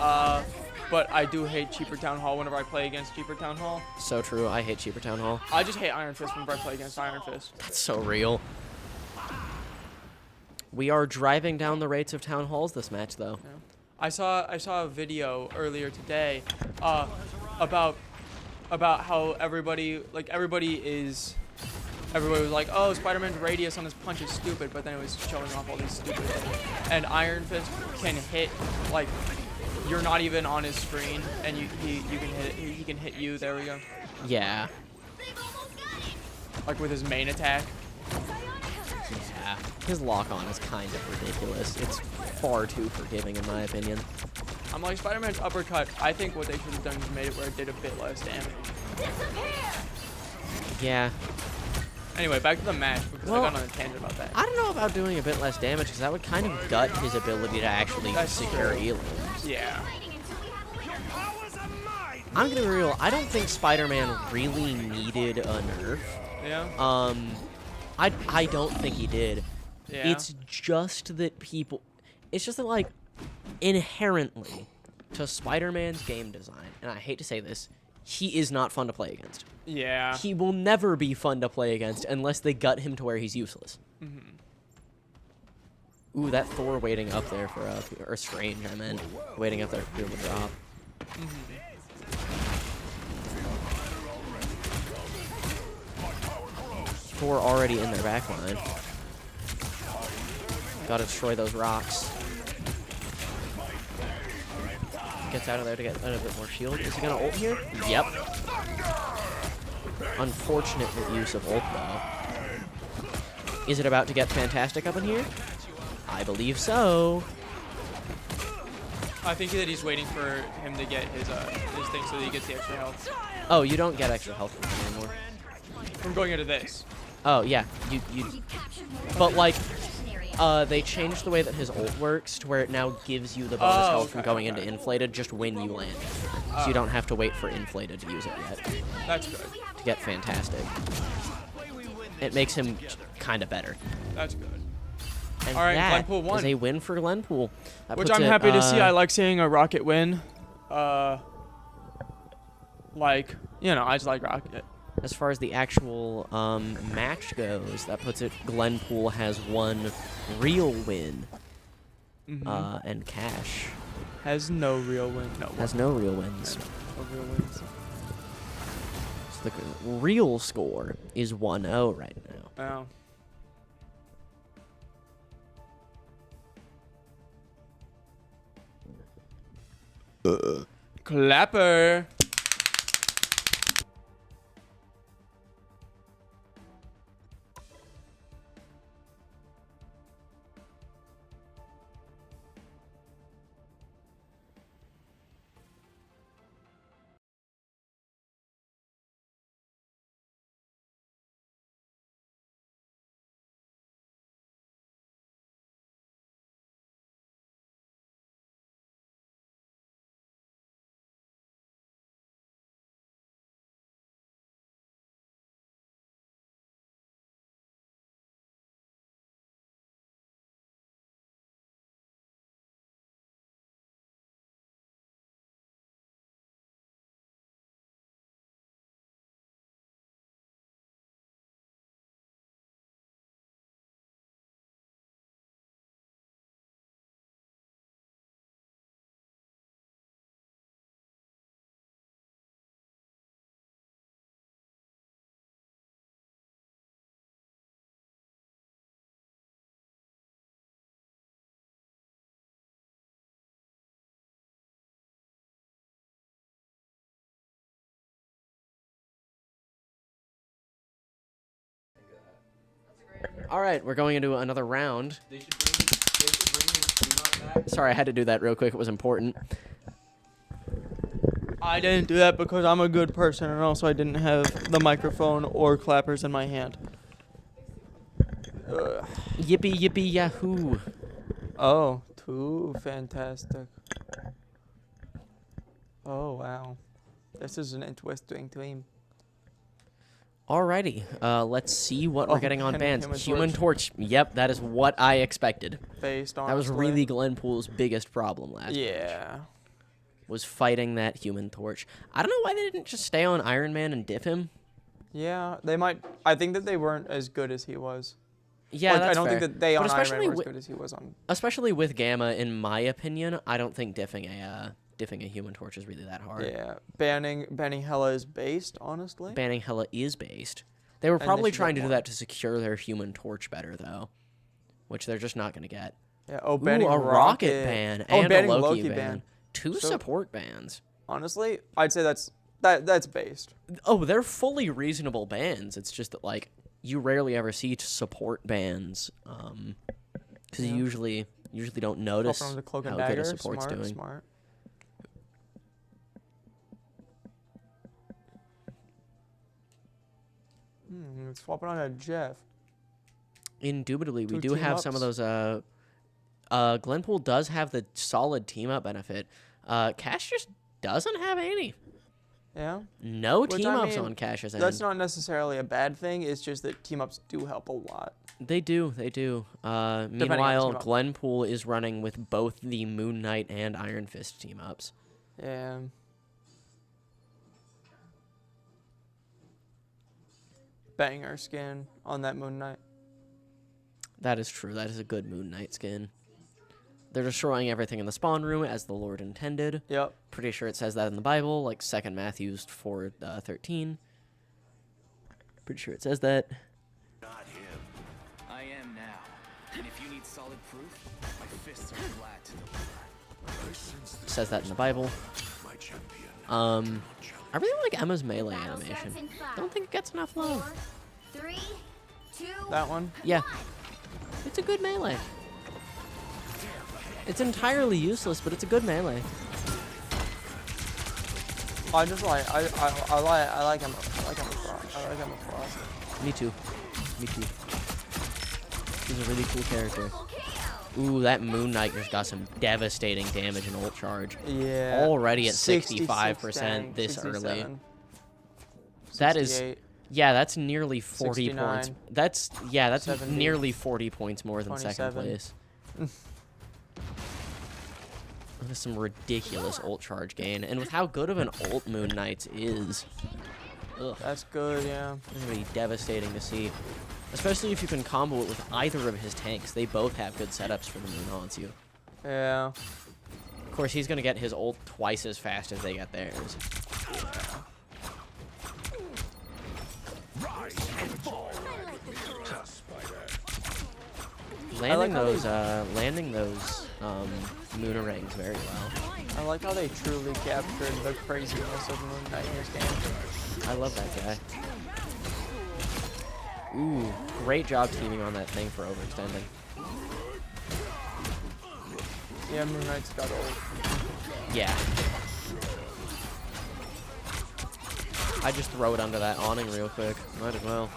But I do hate Cheaper Town Hall whenever I play against Cheaper Town Hall. So true. I hate Cheaper Town Hall. I just hate Iron Fist whenever I play against Iron Fist. That's so real. We are driving down the rates of Town Halls this match, though. Yeah. I saw a video earlier today about how everybody was like, oh, Spider-Man's radius on his punch is stupid, but then it was showing off all these stupid things. And Iron Fist can hit, like, you're not even on his screen, and he can hit you. There we go. Yeah. Like with his main attack. Yeah. His lock-on is kind of ridiculous. It's far too forgiving, in my opinion. I'm like, Spider-Man's uppercut, I think what they should have done is made it where it did a bit less damage. Yeah. Anyway, back to the match, because Well, I got on a tangent about that. I don't know about doing a bit less damage, because that would kind of gut his ability to actually That's secure true. elims. Yeah. I'm gonna be real. I don't think Spider-Man really needed a nerf. Yeah. I don't think he did. Yeah. It's just that people... It's just that, like, inherently, to Spider-Man's game design, and I hate to say this, he is not fun to play against. Yeah. He will never be fun to play against unless they gut him to where he's useless. Ooh, that Thor waiting up there for or Strange, I meant, waiting up there for people to drop. Thor already in their backline. Gotta destroy those rocks. Gets out of there to get a bit more shield. Is he gonna ult here? Yep. Unfortunate use of ult, though. Is it about to get fantastic up in here? I believe so. I think that he's waiting for him to get his thing so that he gets the extra health. Oh, you don't get extra health from him anymore. From going into this. Oh, yeah. But, like, they changed the way that his ult works to where it now gives you the bonus health from going into inflated just when you land. So you don't have to wait for inflated to use it yet That's good. to get fantastic. It makes him kind of better. That's good. And All right, that Glenpool won. is a win for Glenpool. That Which puts I'm it, happy to see. I like seeing a Rocket win. Like, you know, I just like Rocket. As far as the actual match goes, that puts it Glenpool has one real win. And Cash Has no real win. No. has no real wins. No real wins. So the real score is 1-0 right now. Oh. Clapper. All right, we're going into another round. Sorry, I had to do that real quick. It was important. I didn't do that because I'm a good person, and also I didn't have the microphone or clappers in my hand. Yippee, yippee, yahoo. Oh, too fantastic. Oh, wow. This is an interesting team. Alrighty, let's see what we're getting on and bans. Human Human Torch. Yep, that is what I expected. Based on That was really Glenpool's biggest problem last match. Yeah. Was fighting that Human Torch. I don't know why they didn't just stay on Iron Man and diff him. Yeah, they might. I think that they weren't as good as he was. Yeah, Like, that's I don't fair. think that they But on Iron Man especially were as wi- good as he was on. Especially with Gamma, in my opinion, I don't think diffing a Human Torch is really that hard. Yeah, banning Hela is based, honestly. Banning Hela is based. They were they probably should trying get to do more. that to secure their Human Torch better, though, which they're just not going to get. Yeah. Oh, Ooh, banning a Rocket ban and banning a Loki ban. Two So- support bans. Honestly, I'd say that's based. Oh, they're fully reasonable bans. It's just that, like, you rarely ever see support bans, because you usually don't notice Swap around the cloak how and good dagger. a support's Smart, doing. smart. Swap it on a Jeff. Indubitably, we Two do have some of team-ups. those. Glenpool does have the solid team up benefit. Cash just doesn't have any. Yeah. No Which, team I ups mean, on Cash's end. That's not necessarily a bad thing. It's just that team ups do help a lot. They do. on the Meanwhile, team up. Glenpool is running with both the Moon Knight and Iron Fist team ups. Yeah. Banger skin on that Moon Knight. That is true. That is a good Moon Knight skin. They're destroying everything in the spawn room as the Lord intended. Yep. Pretty sure it says that in the Bible, like 2 Matthew 4:13. Pretty sure it says that. Not him. I am now. And if you need solid proof, my fists are glad to deliver. I sense It this says that in the Bible. my champion. I really like Emma's melee Battle animation. starts in I don't think it gets enough love. 4, 3, 2, That one. Yeah. It's a good melee. It's entirely useless, but it's a good melee. I just like I like him. I like him across. Me too. Me too. He's a really cool character. double kill. Ooh, that Moon Knight just got some devastating damage in ult charge. Yeah. Already at 66 65% dang, this early. 67, That is, 68, yeah, that's nearly 40 points. 69, That's 70, nearly 40 points more than second 27. place. That is some ridiculous ult charge gain. And with how good of an ult Moon Knight's is, Ugh. That's good, yeah. It's gonna be devastating to see. Especially if you can combo it with either of his tanks. They both have good setups for the moon haunts you. Yeah. Of course, he's gonna get his ult twice as fast as they get theirs. Landing those moonerangs very well. I like how they truly captured the craziness of Moon Knight in this game. I love that guy. Ooh, great job teaming on that thing for overextending. Yeah, Moon Knight's got ult. Yeah. I just throw it under that awning real quick. Might as well.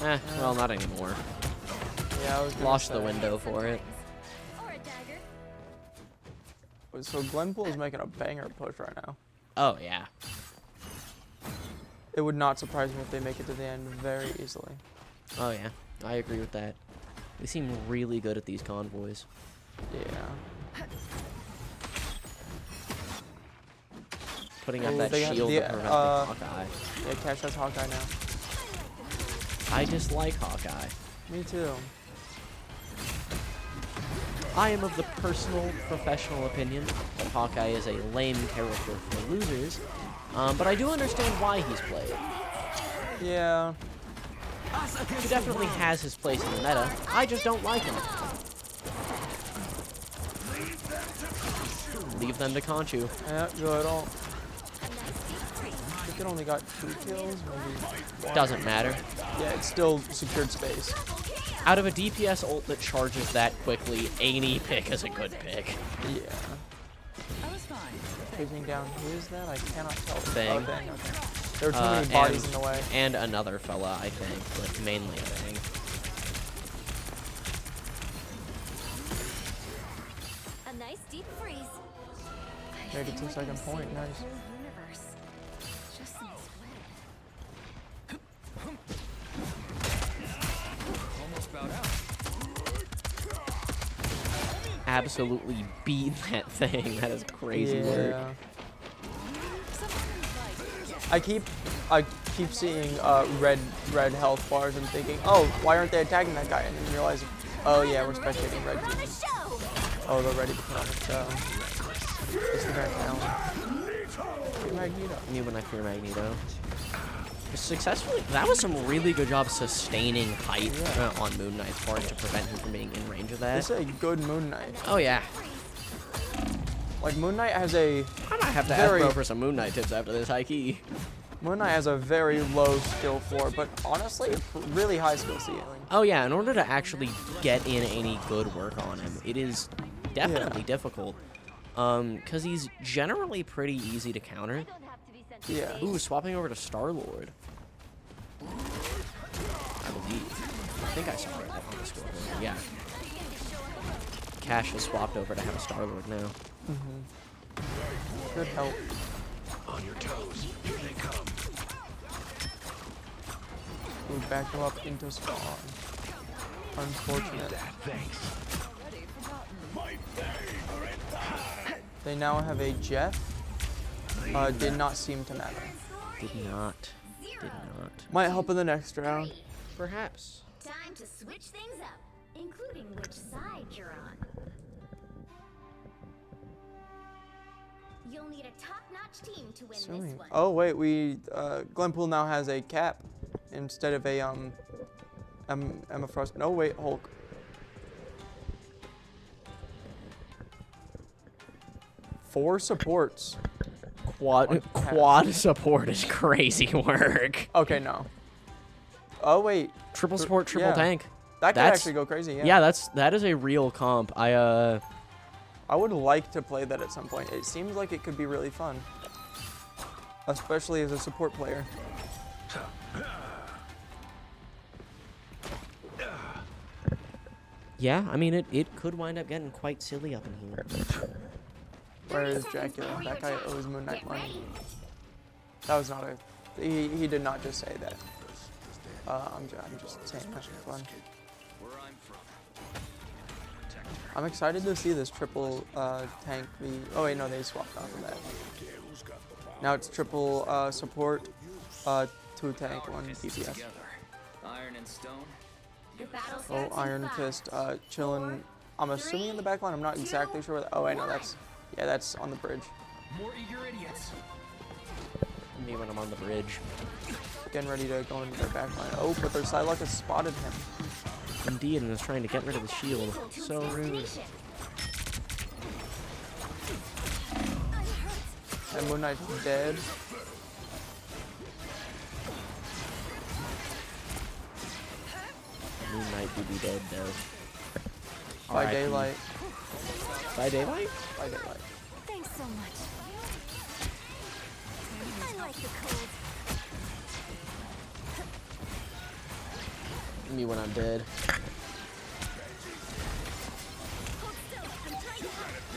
Well, not anymore. Yeah, I was gonna Lost the say. window for it. Or a dagger. So Glenpool is making a banger push right now. Oh, yeah. It would not surprise me if they make it to the end very easily. Oh, yeah. I agree with that. They seem really good at these convoys. Yeah. Putting up Ooh, that they have shield the, to prevent the Hawkeye. Yeah, Cash has Hawkeye now. I dislike Hawkeye. Me too. I am of the personal, professional opinion that Hawkeye is a lame character for losers, but I do understand why he's played. Yeah. He definitely has his place in the meta. I just don't like him. Leave them to Conchu. Yeah, good ult. I think it only got 2 kills, maybe. Doesn't matter. Yeah, it's still secured space. Out of a DPS ult that charges that quickly, any pick is a good pick. Yeah. I was fine. Taking down, who is that? I cannot tell. Thing. Oh, Thing, okay. There are too many bodies in the way. And another fella, I think, but mainly a thing. A nice deep freeze. Made a 2-second point, nice. Universe. Just in sweat. Almost bowed out. Absolutely beat that thing. That is crazy work. Yeah. I keep seeing red health bars and thinking, oh, why aren't they attacking that guy? And then realizing, oh yeah, we're spectating red team. Oh, they're ready to put on the show. It's the guy now. Fear Magneto. Me when I fear Magneto. Successfully, that was some really good job sustaining height on Moon Knight's part to prevent him from being in range of that. This is a good Moon Knight. Oh yeah. Like Moon Knight has a I might have to ask bro for some Moon Knight tips after this high key. Moon Knight has a very low skill floor, but honestly, really high skill ceiling. Oh yeah, in order to actually get in any good work on him, it is definitely difficult. Cause he's generally pretty easy to counter. Yeah. Ooh, swapping over to Star-Lord. I believe. I think I saw it on the scoreboard. Yeah. Cash has swapped over to have a Star-Lord now. Good help. On your toes. Here they come. We back him up into spawn. Unfortunate. Thanks. They now have a Jeff. Did not seem to matter. Did not. Did not. Might help in the next round. Perhaps. Time to switch things up, including which side you're on. You'll need a top-notch team to win this Sweet. one. Oh wait, Glenpool now has a cap instead of a Emma Frost. No wait, Hulk. Four supports. Quad support is crazy work. Okay, no. Oh wait, Triple support, triple yeah. tank. that could That's- actually go crazy. Yeah. Yeah, that is a real comp. I would like to play that at some point. It seems like it could be really fun, especially as a support player. Yeah, I mean it could wind up getting quite silly up in here. Where is Dracula? That guy owes Moon Knight money. That was not a. He did not just say that. I'm just saying that for fun. Where I'm from. I'm excited to see this triple tank be. Oh wait, no, they swapped off of that. Now it's triple support, 2 tank, 1 DPS. Together. Iron and stone. The battle Oh, starts in Iron 5, Fist chilling. I'm assuming in the back line. I'm not exactly sure. Oh, I know that's that's on the bridge. More eager idiots. Me when I'm on the bridge. Getting ready to go into their back line. Oh, but their Psylocke has spotted him. Indeed, and is trying to get rid of the shield. So rude. And Moon Knight's dead. Moon Knight do be dead though. By RIP. daylight. By daylight? By daylight. Thanks so much. I like the cold. Me when I'm dead. Hold still. I'm trying to help.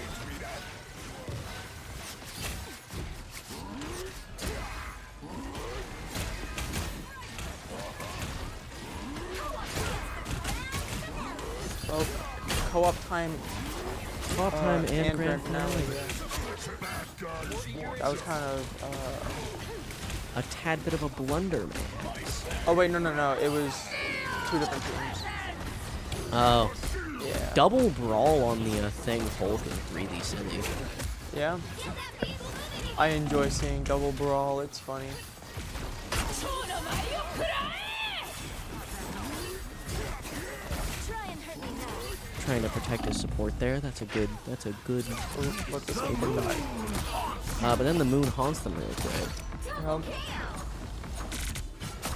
Oh, co-op time. Co-op time and grand finale. finale. Yeah. That was kind of. A tad bit of a blunder, man. Oh wait, no. It was 2 different teams. Oh. Yeah. Double brawl on the thing Hulk is really silly. Yeah. I enjoy seeing double brawl. It's funny. Try and hurt me now. Trying to protect his support there. That's a good. Ooh, look, this one died. But then the moon haunts them real quick, Yep.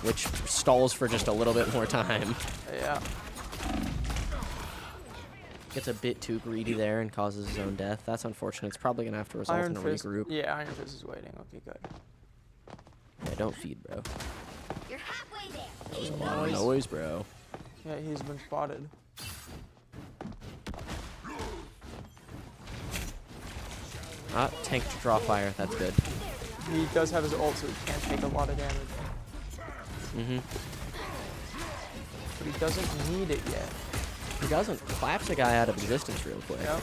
which stalls for just a little bit more time. Yeah. Gets a bit too greedy there and causes his own death. That's unfortunate. It's probably gonna have to result Iron in a Fist. regroup. Yeah, Iron Fist is waiting. Okay, good. Yeah, don't feed, bro. You're halfway there. That was a lot of noise, bro. Yeah, he's been spotted. Ah, tank to draw fire. That's good. He does have his ult, so he can't take a lot of damage. Mm-hmm. But he doesn't need it yet. He doesn't. Claps a guy out of existence real quick. Yep.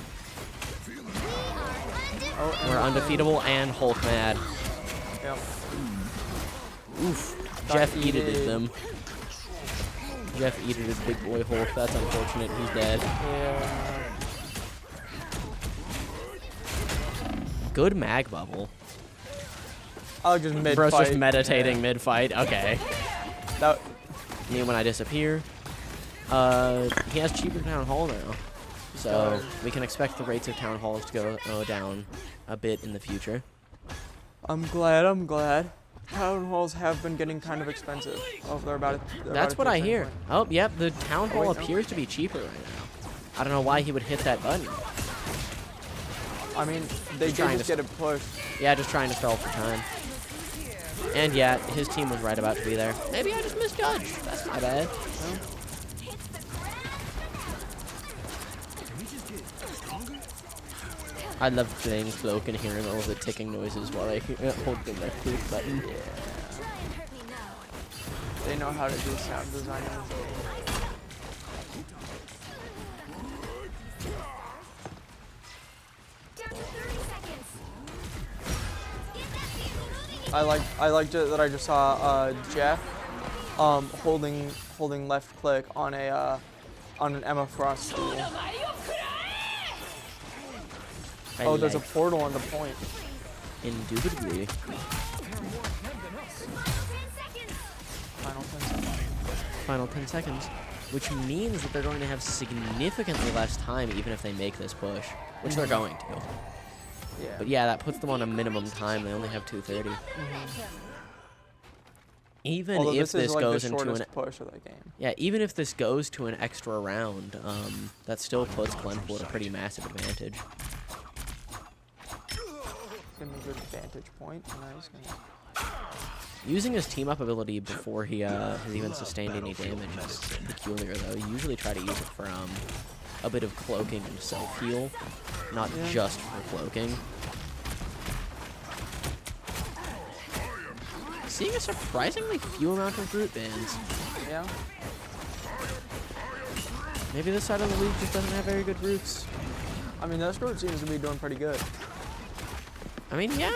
Oh, and We're undefeatable and Hulk mad. Yep. Oof. Got Jeff yeeted. eated them. Jeff eated his big boy Hulk. That's unfortunate. He's dead. Yeah. Good mag bubble. I like just mid Bro's fight. just meditating mid-fight. Okay. That, Me when I disappear. He has cheaper Town Hall now. So we can expect the rates of Town Halls to go down a bit in the future. I'm glad. Town halls have been getting kind of expensive. Oh, they're about to. That's what I hear. Oh, yep, the Town Hall wait, no. appears to be cheaper right now. I don't know why he would hit that button. I mean, they Just did trying just to get it pushed. Yeah, just trying to stall for time. And yeah, his team was right about to be there. Maybe I just misjudged. That's my bad. I love playing Cloak and hearing all of the ticking noises while I hold the left click button. Try and hurt me now. They know how to do sound design. Down to 30 seconds. I liked it that I just saw Jeff holding left click on a on an Emma Frost tool. Oh, there's a portal on the point. Indubitably. Final 10 seconds. Final 10 seconds. Which means that they're going to have significantly less time even if they make this push. Which they're going to. Yeah. But yeah, that puts them on a minimum time. They only have 2:30. Even Although if this is like goes the into shortest an push of the game. yeah, even if this goes to an extra round, that still puts Glenpool at a pretty massive advantage. Give me a good vantage point. Nice. Using his team up ability before he has even sustained any damage is peculiar though. You usually try to use it for a bit of cloaking and self heal, not just for cloaking. Seeing a surprisingly few amount of group bans. Yeah. Maybe this side of the league just doesn't have very good roots. I mean, this group seems to be doing pretty good. I mean, yeah.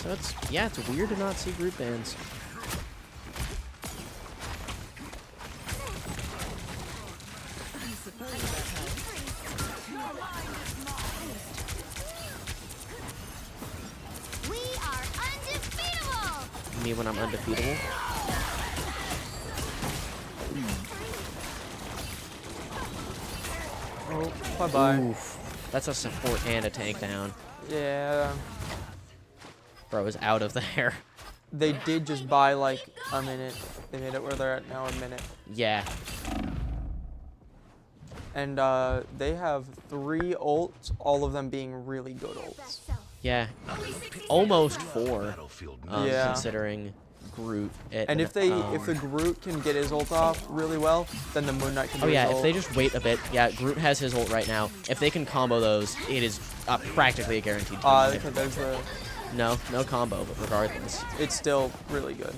So it's weird to not see group bans. We are undefeatable. Me when I'm undefeatable. Oh, bye-bye. Oof. That's a support and a tank down. Yeah. Bro is out of there. They did just buy like a minute. They made it where they're at now, a minute. Yeah. And they have 3 ults, all of them being really good ults. Yeah. Almost 4. Battlefield Yeah. Considering Groot. And if the Groot can get his ult off really well, then the Moon Knight can do Oh yeah, his if ult. they just wait a bit. Yeah, Groot has his ult right now. If they can combo those, it is practically a guaranteed team win. Okay, there's the... No combo, but regardless. It's still really good.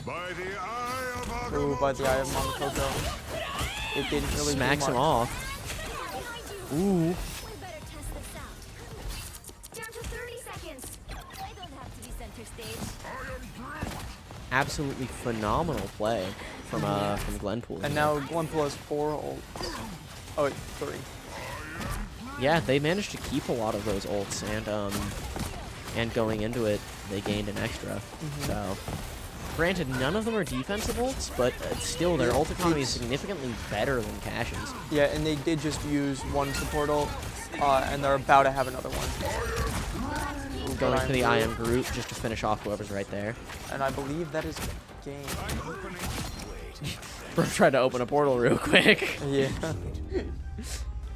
By the eye of Ooh, by the eye of Mama Coco. It didn't really do Smacks him much. off. Ooh. We better test this out. Down to 30 seconds. I don't have to be center stage. Absolutely phenomenal play from Glenpool. And now Glenpool has 4 ults. Oh, wait, 3. Yeah, they managed to keep a lot of those ults, and going into it, they gained an extra. So, granted, none of them are defensive ults, but still, their ult economy is significantly better than Cash's. Yeah, and they did just use 1 support ult, and they're about to have another one. Going for the I Am Groot just to finish off whoever's right there. And I believe that is game. Bro tried to open a portal real quick. Yeah.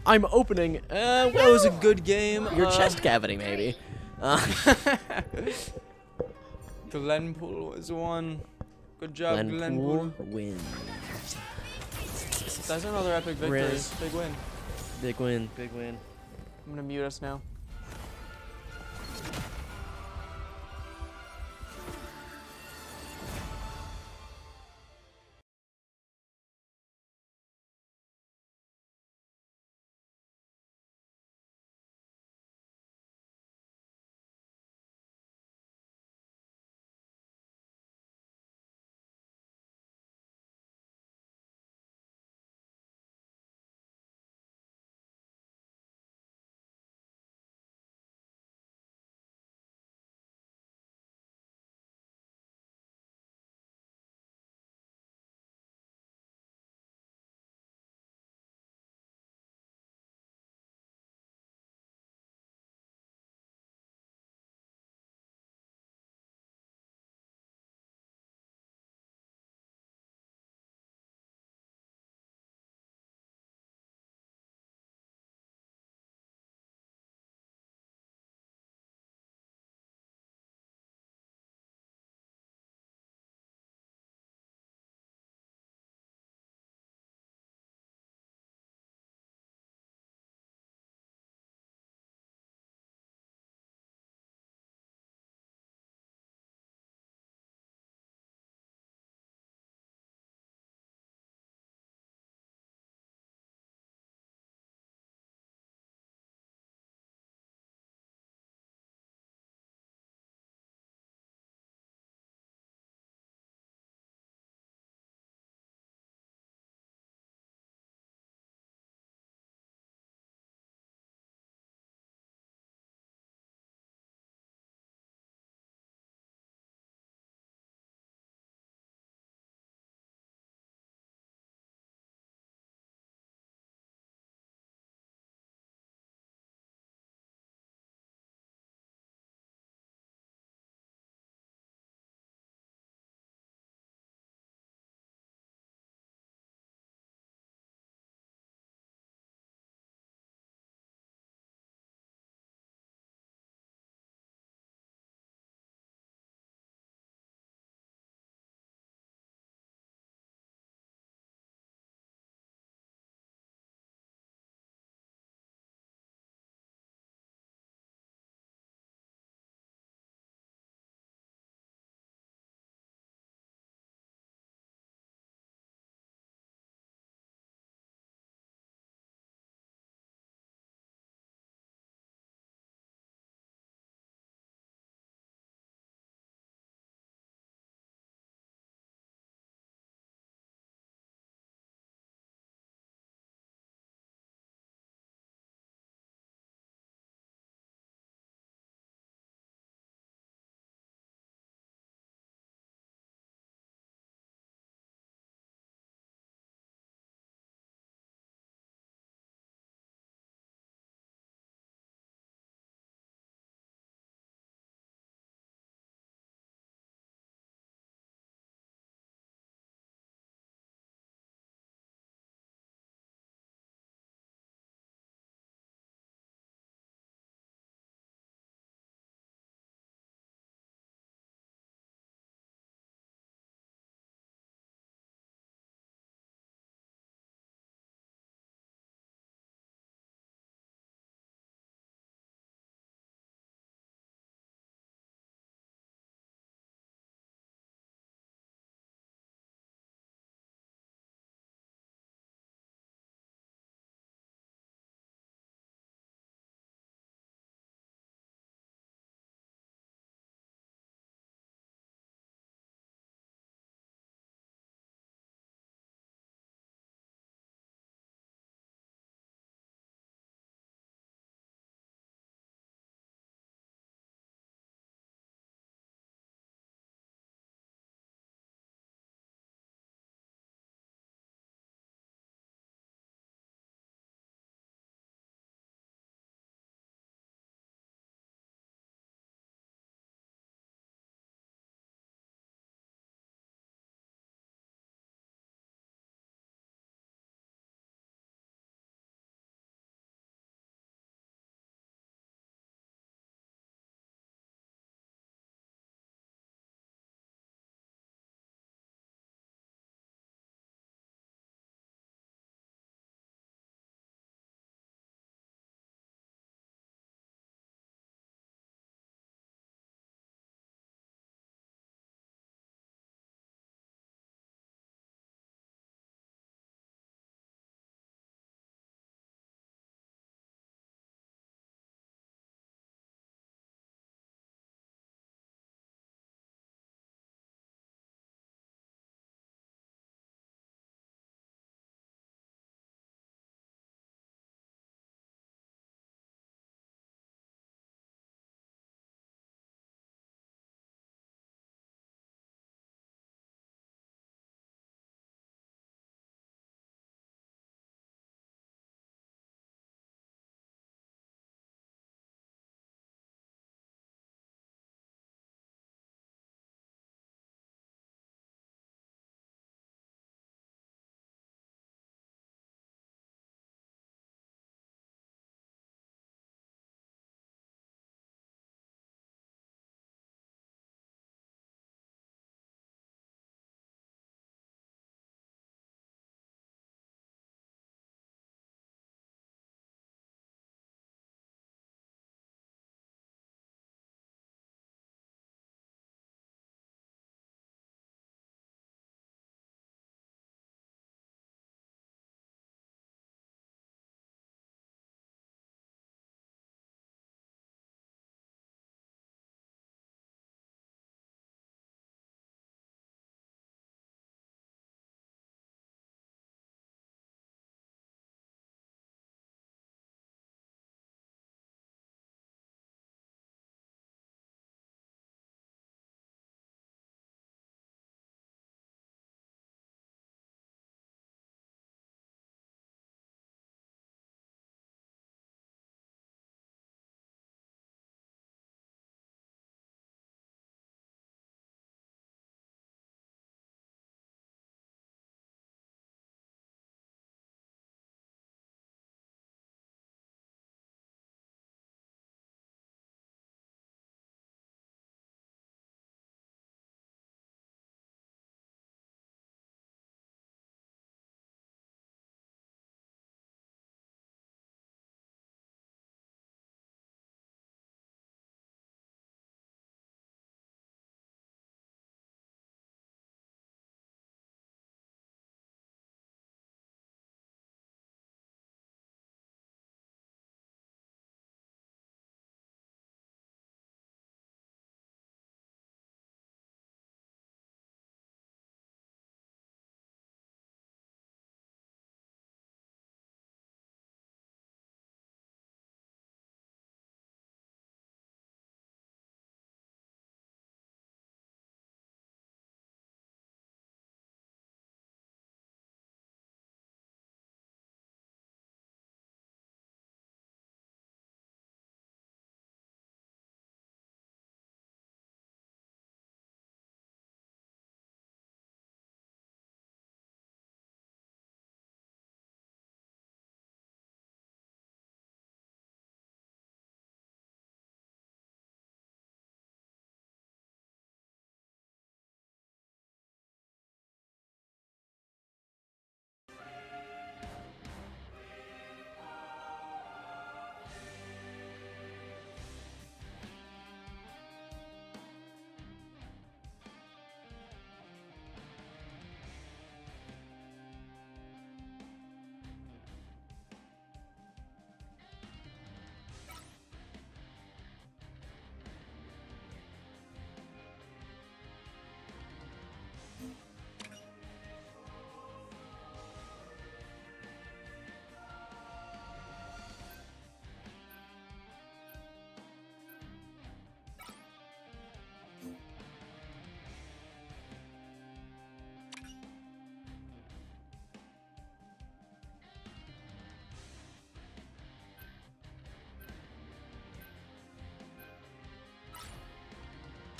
I'm opening. That was a good game. Your chest cavity, maybe. Glenpool was one. Good job, Glenpool. Glenpool wins. That's another epic victory. Riz. Big win. Big win. Big win. I'm gonna mute us now.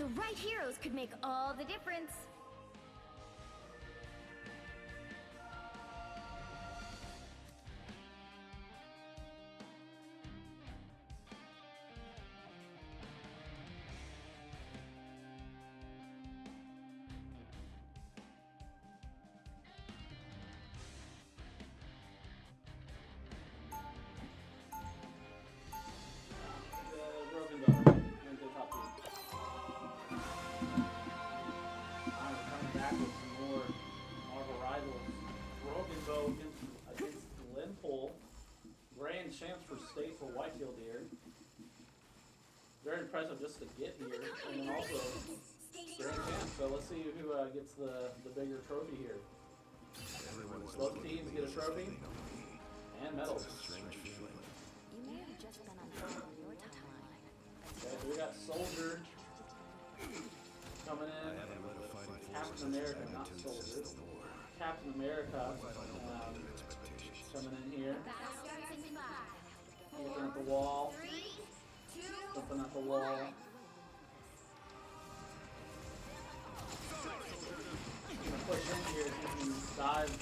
The right heroes could make all the difference. Broken Bow into the top team. Alright, coming back with some more Marvel rivals. Broken Bow against Glenpool. Grand chance for state for Whitefield here. Very impressive just to get here. And then also grand chance. So let's see who gets the bigger trophy here. Both teams get a trophy and medals. You may have just been on your timeline. Okay, so we got Soldier coming in. Captain America, not Soldier. Captain America coming in here. Jumping at the wall. Jumping at the wall. He's gonna push in here so he can dive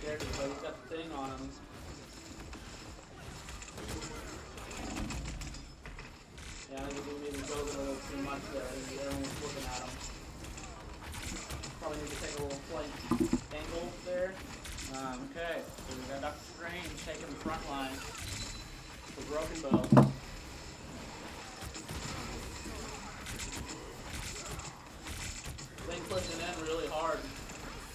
there, but he's got the thing on him. Yeah, I think he maybe goes a little too much there. Everyone's looking at him. Probably need to take a little flank angle there. Okay, so we got Dr. Strange taking the front line for Broken Bow. Thing pushing in really hard.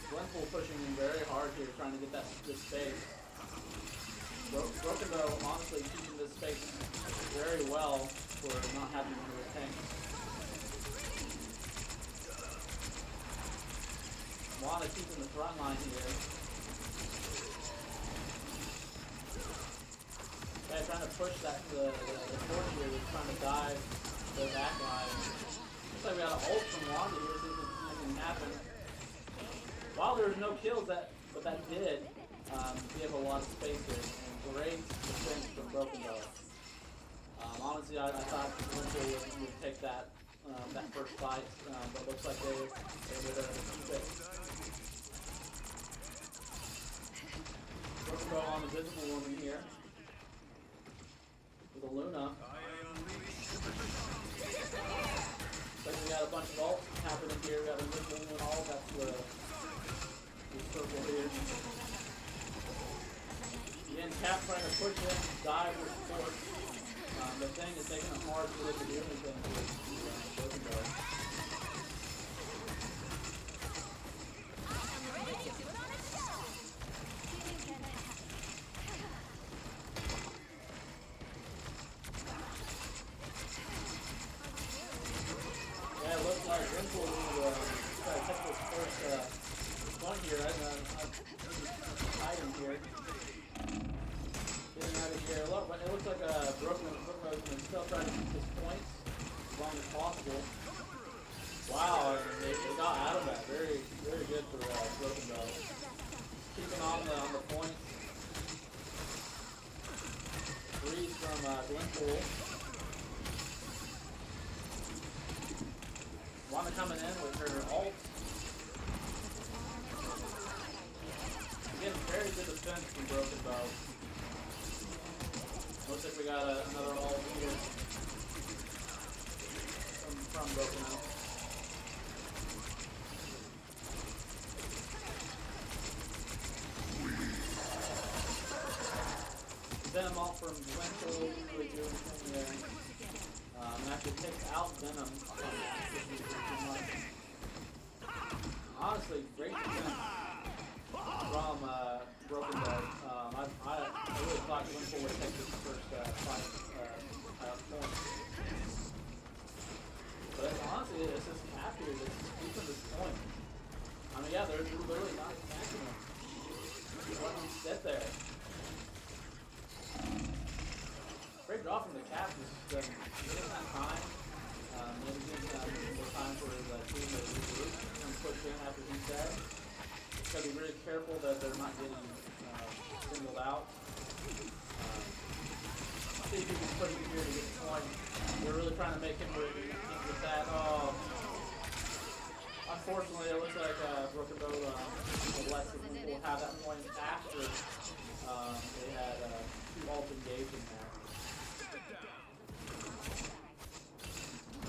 Glenpool pushing in very hard here, trying to get this space. Broken Bow honestly keeping this space very well for not having one of the tanks. Wanda keeping the front line here. Okay, trying to push the force here, they're trying to dive the back line. Looks like we got an ult from Wanda here, see if anything can happen. While there was no kills, but that did give a lot of space here. And great defense from Broken Bow. Honestly, I thought Glenpool would take that first fight, but looks like they would keep it. Broken Bow on the Visible Woman here with a Luna. But we got a bunch of ults happening here. We got a Invisible Woman ult. That's the circle here. Again, Cap trying to push in, dive with force. The thing is making it hard for them to do anything with Broken Bow. Yeah, it looks like Glenpool is going to try to take this first one here. I'm hiding here. Getting out of here. Look, it looks like Broken Bow is still trying to keep his points as long as possible. Wow, they got out of that. Very, very good for Broken Bow. Keeping on the points. Freeze from Glenpool. Wanda coming in with her ult. Again, very good defense from Broken Bow. Looks like we got another ult here from Broken Bow. Venom ult from Glenpool, really doing something there. Actually takes out Venom. Honestly, great defense from Broken Bow. I really thought Glenpool would take this first fight point. But honestly, it's just Cap here that's keeping this point. I mean, yeah, they're literally not attacking him. Just letting him sit there. Great draw from the Cap. Just getting that time. Maybe giving more time for his team to regroup and push in after he's dead. Just gotta be really careful that they're not getting singled out. See if he can push it here to get the point. They're really trying to make him where he can't get that. Oh. Unfortunately, it looks like Broken Bow will have that point after they had 2 ults engaged in there.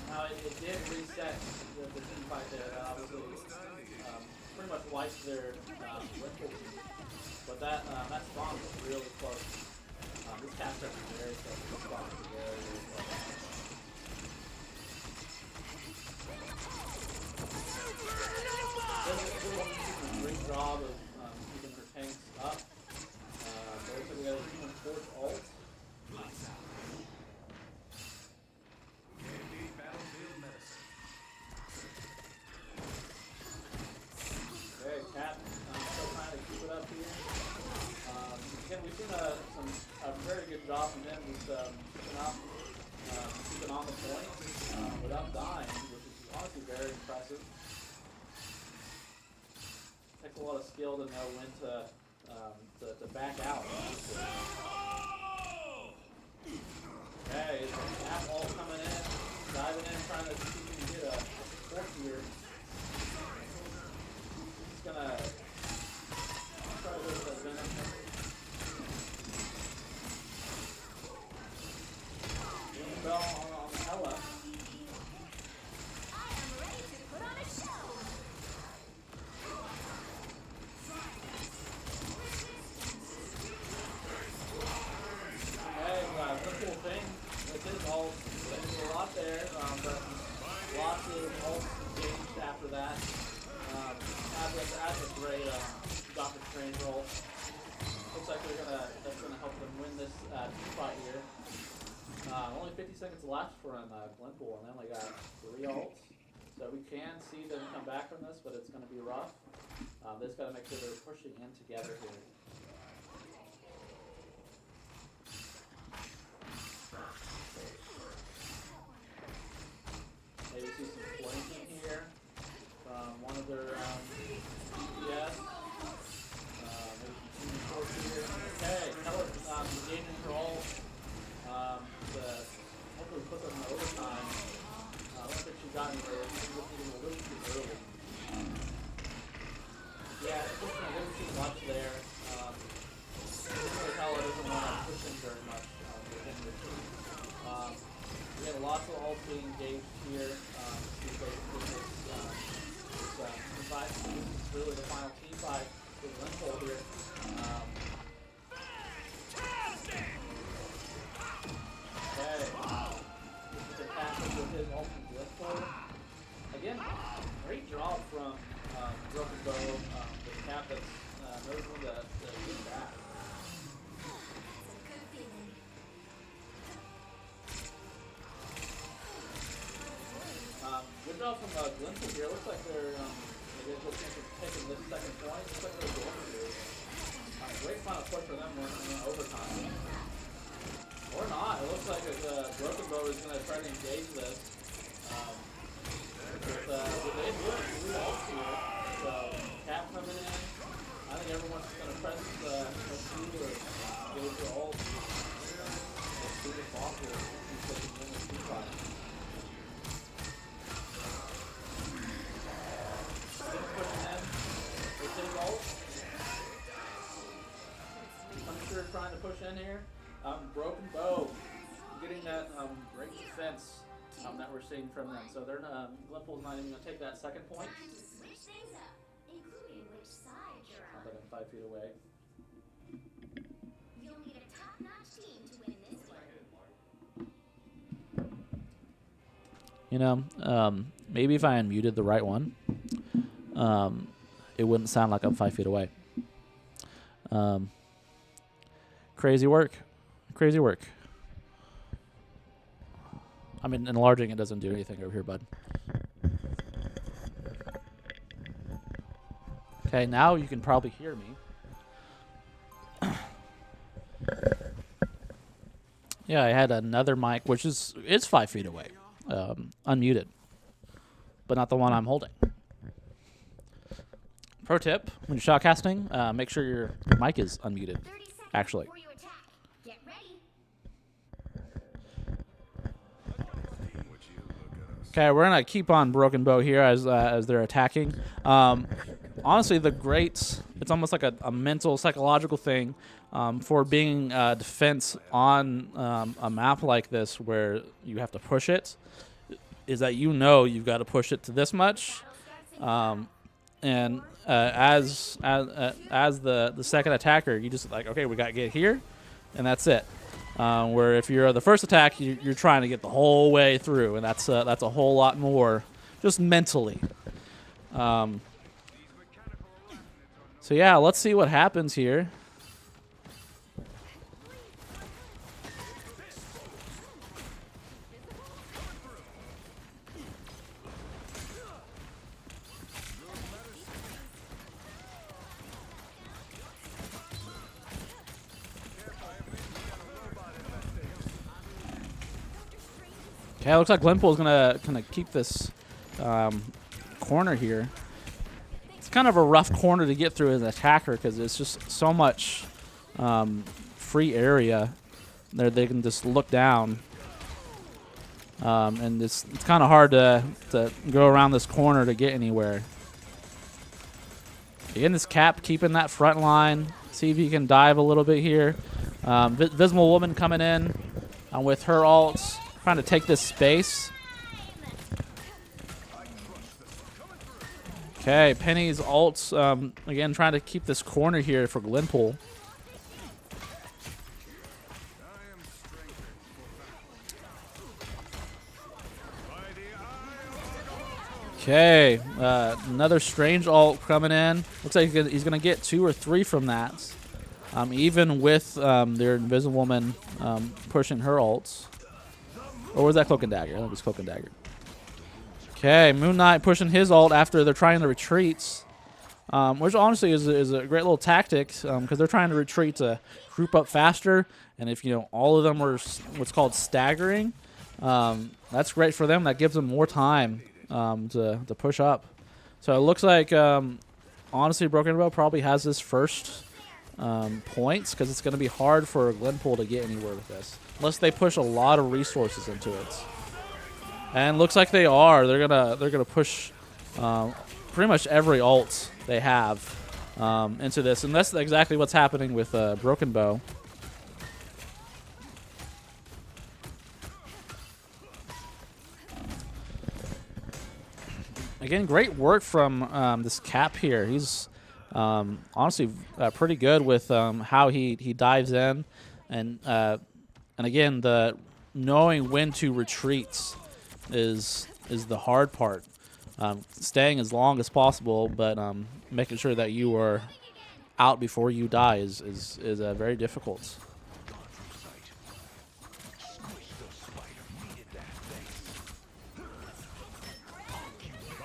Now, it did reset the team fight there. That obviously pretty much wiped their Linkle team. But that spawn was really close. This cast is very close. This spawn is very, very close. Everyone did a great job of keeping her tanks up. They took the other team 4th ult. Okay, Cat still trying to keep it up here. Again, we've seen a very good job from them with keeping on the point without dying, which is honestly very impressive. Takes a lot of skill to know when to back out. Okay, it's a Cat all coming in, diving in, trying to see if we can get a support here. He's gonna try to go for that Venom. Bell on the Ella. I am ready to put on a show. Hey, the cool thing with his ult, there's a lot there, but lots of ults engaged after that. That's a great Doctor Strange ult. Looks like that's gonna help them win this team fight here. Only 50 seconds left for him, Glenpool, and they only got 3 ults. So we can see them come back from this, but it's going to be rough. They just got to make sure they're pushing in together here. Maybe see some flanking here from one of their DPS. Maybe some team support here. Okay, Keller engaging her ult. Hopefully put them in overtime. I don't think she got anywhere. She's looking a little too early. Yeah, unfortunately, I didn't see much there. Keller doesn't want to push in very much within the team. We have lots of ults being engaged here. This is really the final team fight with Linkle here. Okay. This is a tactic with his ultimate Linkle. Again, great job from Broken Bow, the Cap that's knows when to get back. Good job from Glinton here. Looks like they're taking this second point. Looks like they're going to do. Great final push for them in overtime. Or not. It looks like Broken Bow is going to try to engage this. They do it 3 ults here. So Cap coming in. I think everyone's just going to press the Q or go to ult. As soon as possible. So they can win this team fight. Punisher trying to push in here. Broken Bow getting that great defense that we're seeing from them. So they're Glenpool's not even going to take that second point. Time to switch things up, including which side you're Now on. that I'm 5 feet away. You'll need a top-notch team to win this one. You know, maybe if I unmuted the right one, it wouldn't sound like I'm 5 feet away. Crazy work. Crazy work. I mean, enlarging it doesn't do anything over here, bud. Okay, now you can probably hear me. Yeah, I had another mic, which is 5 feet away, unmuted, but not the one I'm holding. Pro tip, when you're shotcasting, make sure your mic is unmuted, 30 seconds actually. before you attack. Get ready. Would you look at us? Okay, we're gonna keep on Broken Bow here as they're attacking. Honestly, the greats, it's almost like a mental, psychological thing for being defense on a map like this where you have to push it, is that you've got to push it to this much. And as the second attacker, you just like, okay, we got to get here, and that's it. Where if you're the first attack, you're trying to get the whole way through, and that's a whole lot more just mentally. So yeah, let's see what happens here. Okay, looks like Glenpool's gonna keep this corner here. It's kind of a rough corner to get through as an attacker because it's just so much free area there. They can just look down, and it's kind of hard to go around this corner to get anywhere. Again, this Cap keeping that front line. See if he can dive a little bit here. Visible Woman coming in with her ults, trying to take this space. Okay, Penny's ults, again, trying to keep this corner here for Glenpool. Okay, another strange ult coming in. Looks like he's going to get 2 or 3 from that, even with their Invisible Woman pushing her ults. Or was that Cloak and Dagger? I think it was Cloak and Dagger. Okay, Moon Knight pushing his ult after they're trying to retreat, which honestly is a great little tactic because they're trying to retreat to group up faster. And if all of them are what's called staggering, that's great for them. That gives them more time to push up. So it looks like honestly, Broken Bow probably has this first points because it's going to be hard for Glenpool to get anywhere with this unless they push a lot of resources into it. And looks like they are. They're gonna push pretty much every ult they have into this, and that's exactly what's happening with Broken Bow. Again, great work from this Cap here. He's honestly pretty good with how he dives in, and again, the knowing when to retreat is the hard part. Staying as long as possible, but making sure that you are out before you die is very difficult.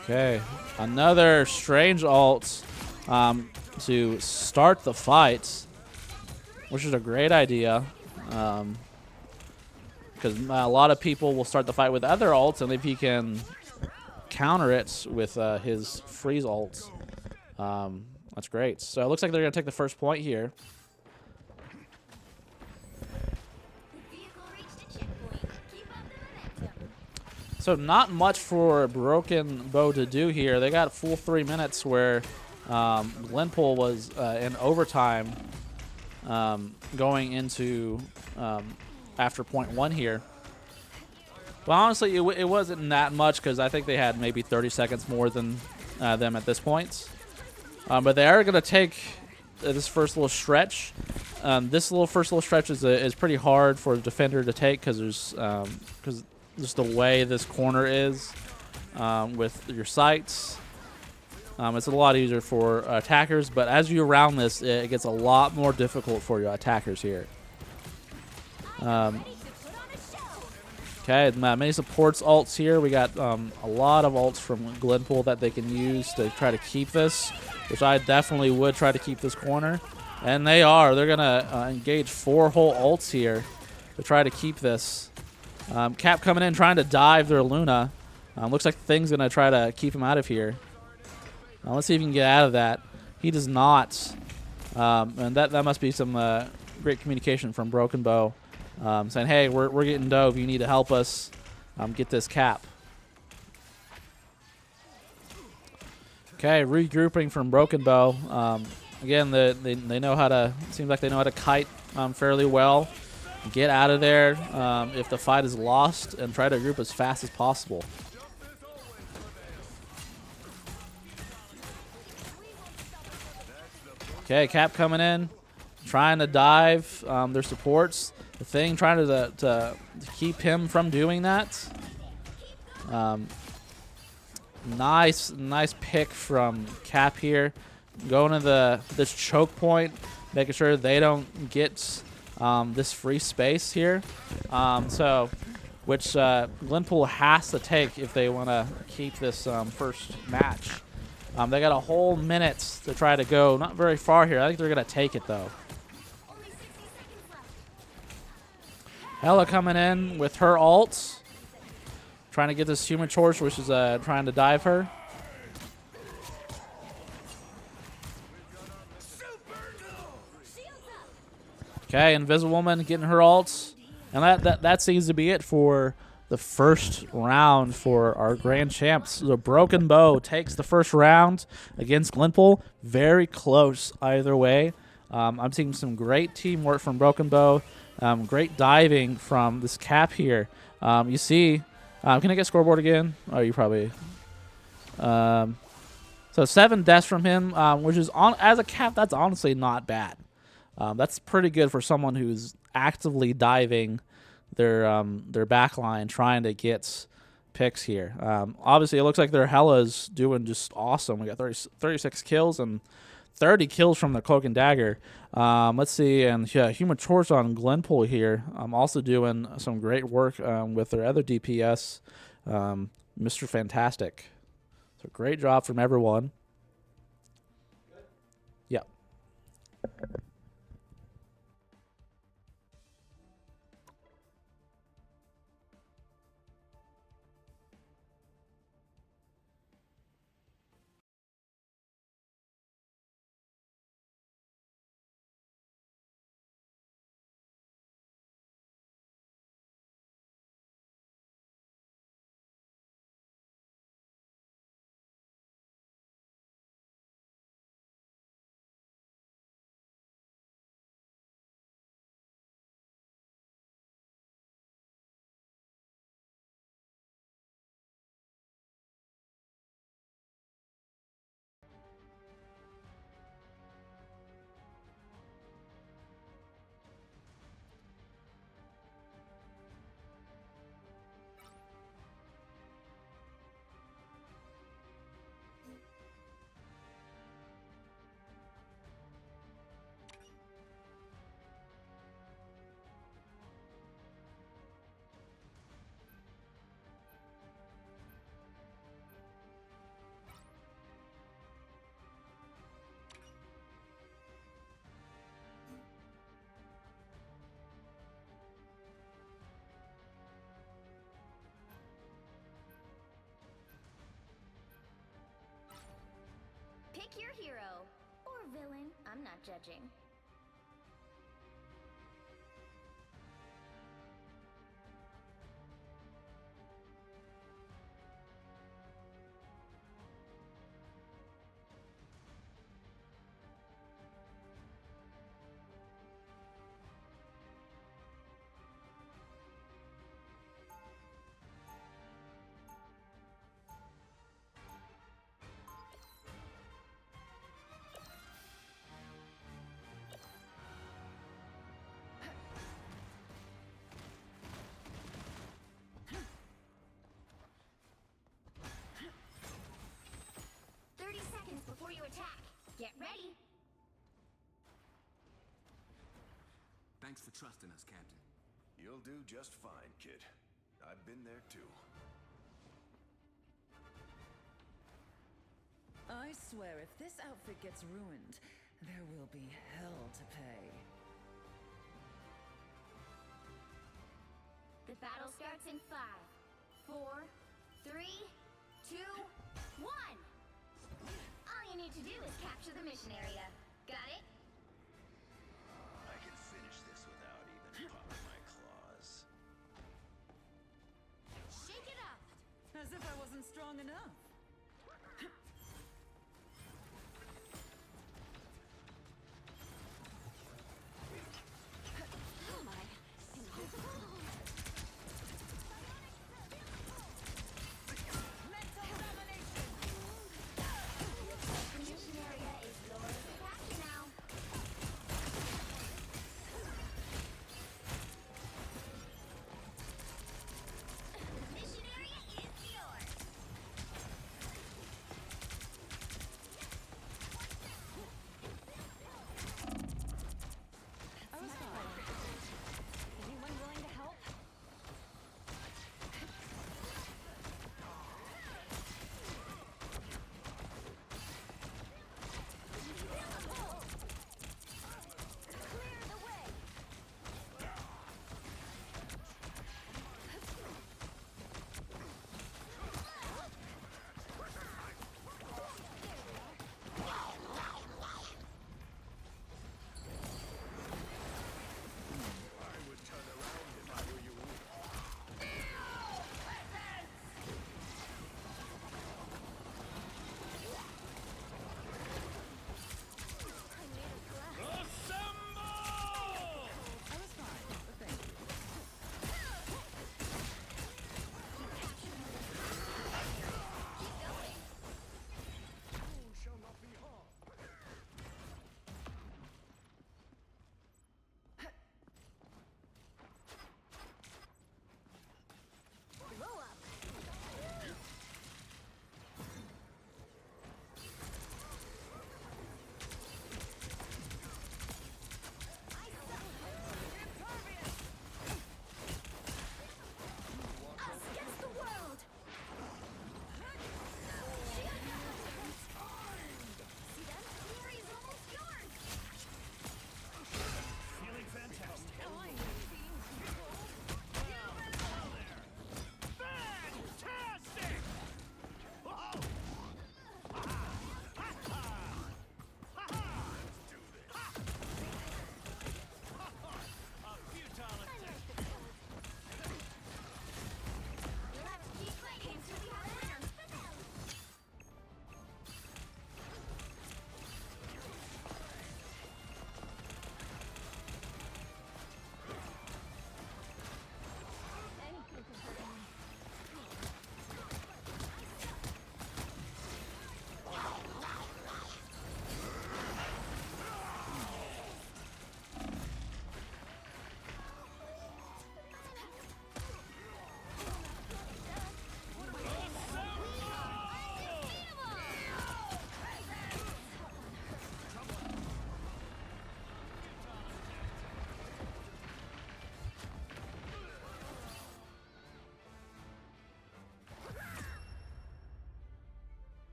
Okay, another strange ult to start the fight, which is a great idea. Because a lot of people will start the fight with other ults, and if he can counter it with his freeze ults, that's great. So it looks like they're going to take the first point here. So not much for Broken Bow to do here. They got a full 3 minutes where Glenpool was in overtime going into after point 1 here. But honestly, it wasn't that much because I think they had maybe 30 seconds more than them at this point. But they are going to take this first little stretch. This first little stretch is pretty hard for a defender to take because just the way this corner is with your sights. It's a lot easier for attackers, but as you round this, it gets a lot more difficult for your attackers here. Okay, many supports ults here. We got a lot of ults from Glenpool that they can use to try to keep this, which I definitely would try to keep this corner. And they are. They're going to engage 4 whole ults here to try to keep this. Cap coming in, trying to dive their Luna. Looks like Thing's going to try to keep him out of here. Let's see if he can get out of that. He does not. And that must be some great communication from Broken Bow. Saying, hey, we're getting dove. You need to help us get this Cap. Okay, regrouping from Broken Bow. Again, they know how to. Seems like they know how to kite fairly well. Get out of there if the fight is lost, and try to group as fast as possible. Okay, Cap coming in, trying to dive their supports. The Thing trying to keep him from doing that. Nice pick from Cap here. Going to this choke point, making sure they don't get this free space here. Which Glenpool has to take if they want to keep this first match. They got a whole minute to try to go. Not very far here. I think they're going to take it, though. Only 60 seconds left. Hella coming in with her ult. Trying to get this Human Torch, which is trying to dive her. Okay, Invisible Woman getting her ults. And that seems to be it for the first round for our grand champs. The Broken Bow takes the first round against Glenpool. Very close either way. I'm seeing some great teamwork from Broken Bow. Great diving from this Cap here. You see, can I get scoreboard again? Oh, you probably. So 7 deaths from him, which is as a Cap, that's honestly not bad. That's pretty good for someone who's actively diving their back line, trying to get picks here. Obviously, it looks like their Hella's doing just awesome. We got 36 kills and 30 kills from the Cloak and Dagger. Let's see, and yeah, Human Torch on Glenpool here. Also doing some great work with their other DPS, Mr. Fantastic. So great job from everyone. Yeah. Pick your hero. Or villain. I'm not judging. Before you attack, get ready. Thanks for trusting us, Captain. You'll do just fine, kid. I've been there too. I swear, if this outfit gets ruined, there will be hell to pay. The battle starts in 5, 4, 3, 2, 1. All you need to do is capture the mission area. Got it? I can finish this without even popping my claws. Shake it up. As if I wasn't strong enough.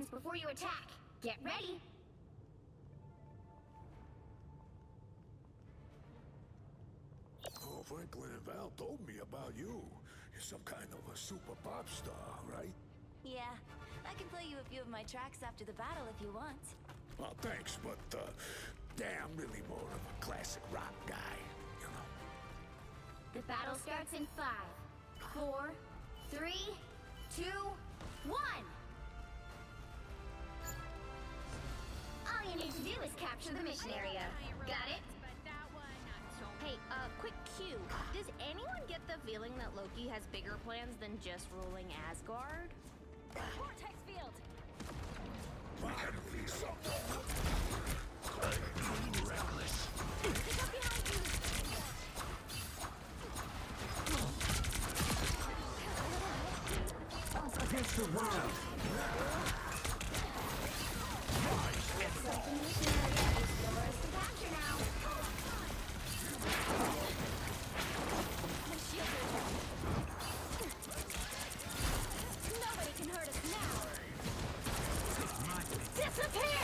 seconds before you attack. Get ready. Oh, Franklin and Val told me about you. You're some kind of a super pop star, right? Yeah, I can play you a few of my tracks after the battle if you want. Well, thanks, but damn, really more of a classic rock guy, you know. The battle starts in 5, 4, 3, 2, 1. All you need to do is capture the mission area. Got it? Hey, quick cue. Does anyone get the feeling that Loki has bigger plans than just ruling Asgard? Vortex field. Against the world. Nobody can hurt us now. Disappear!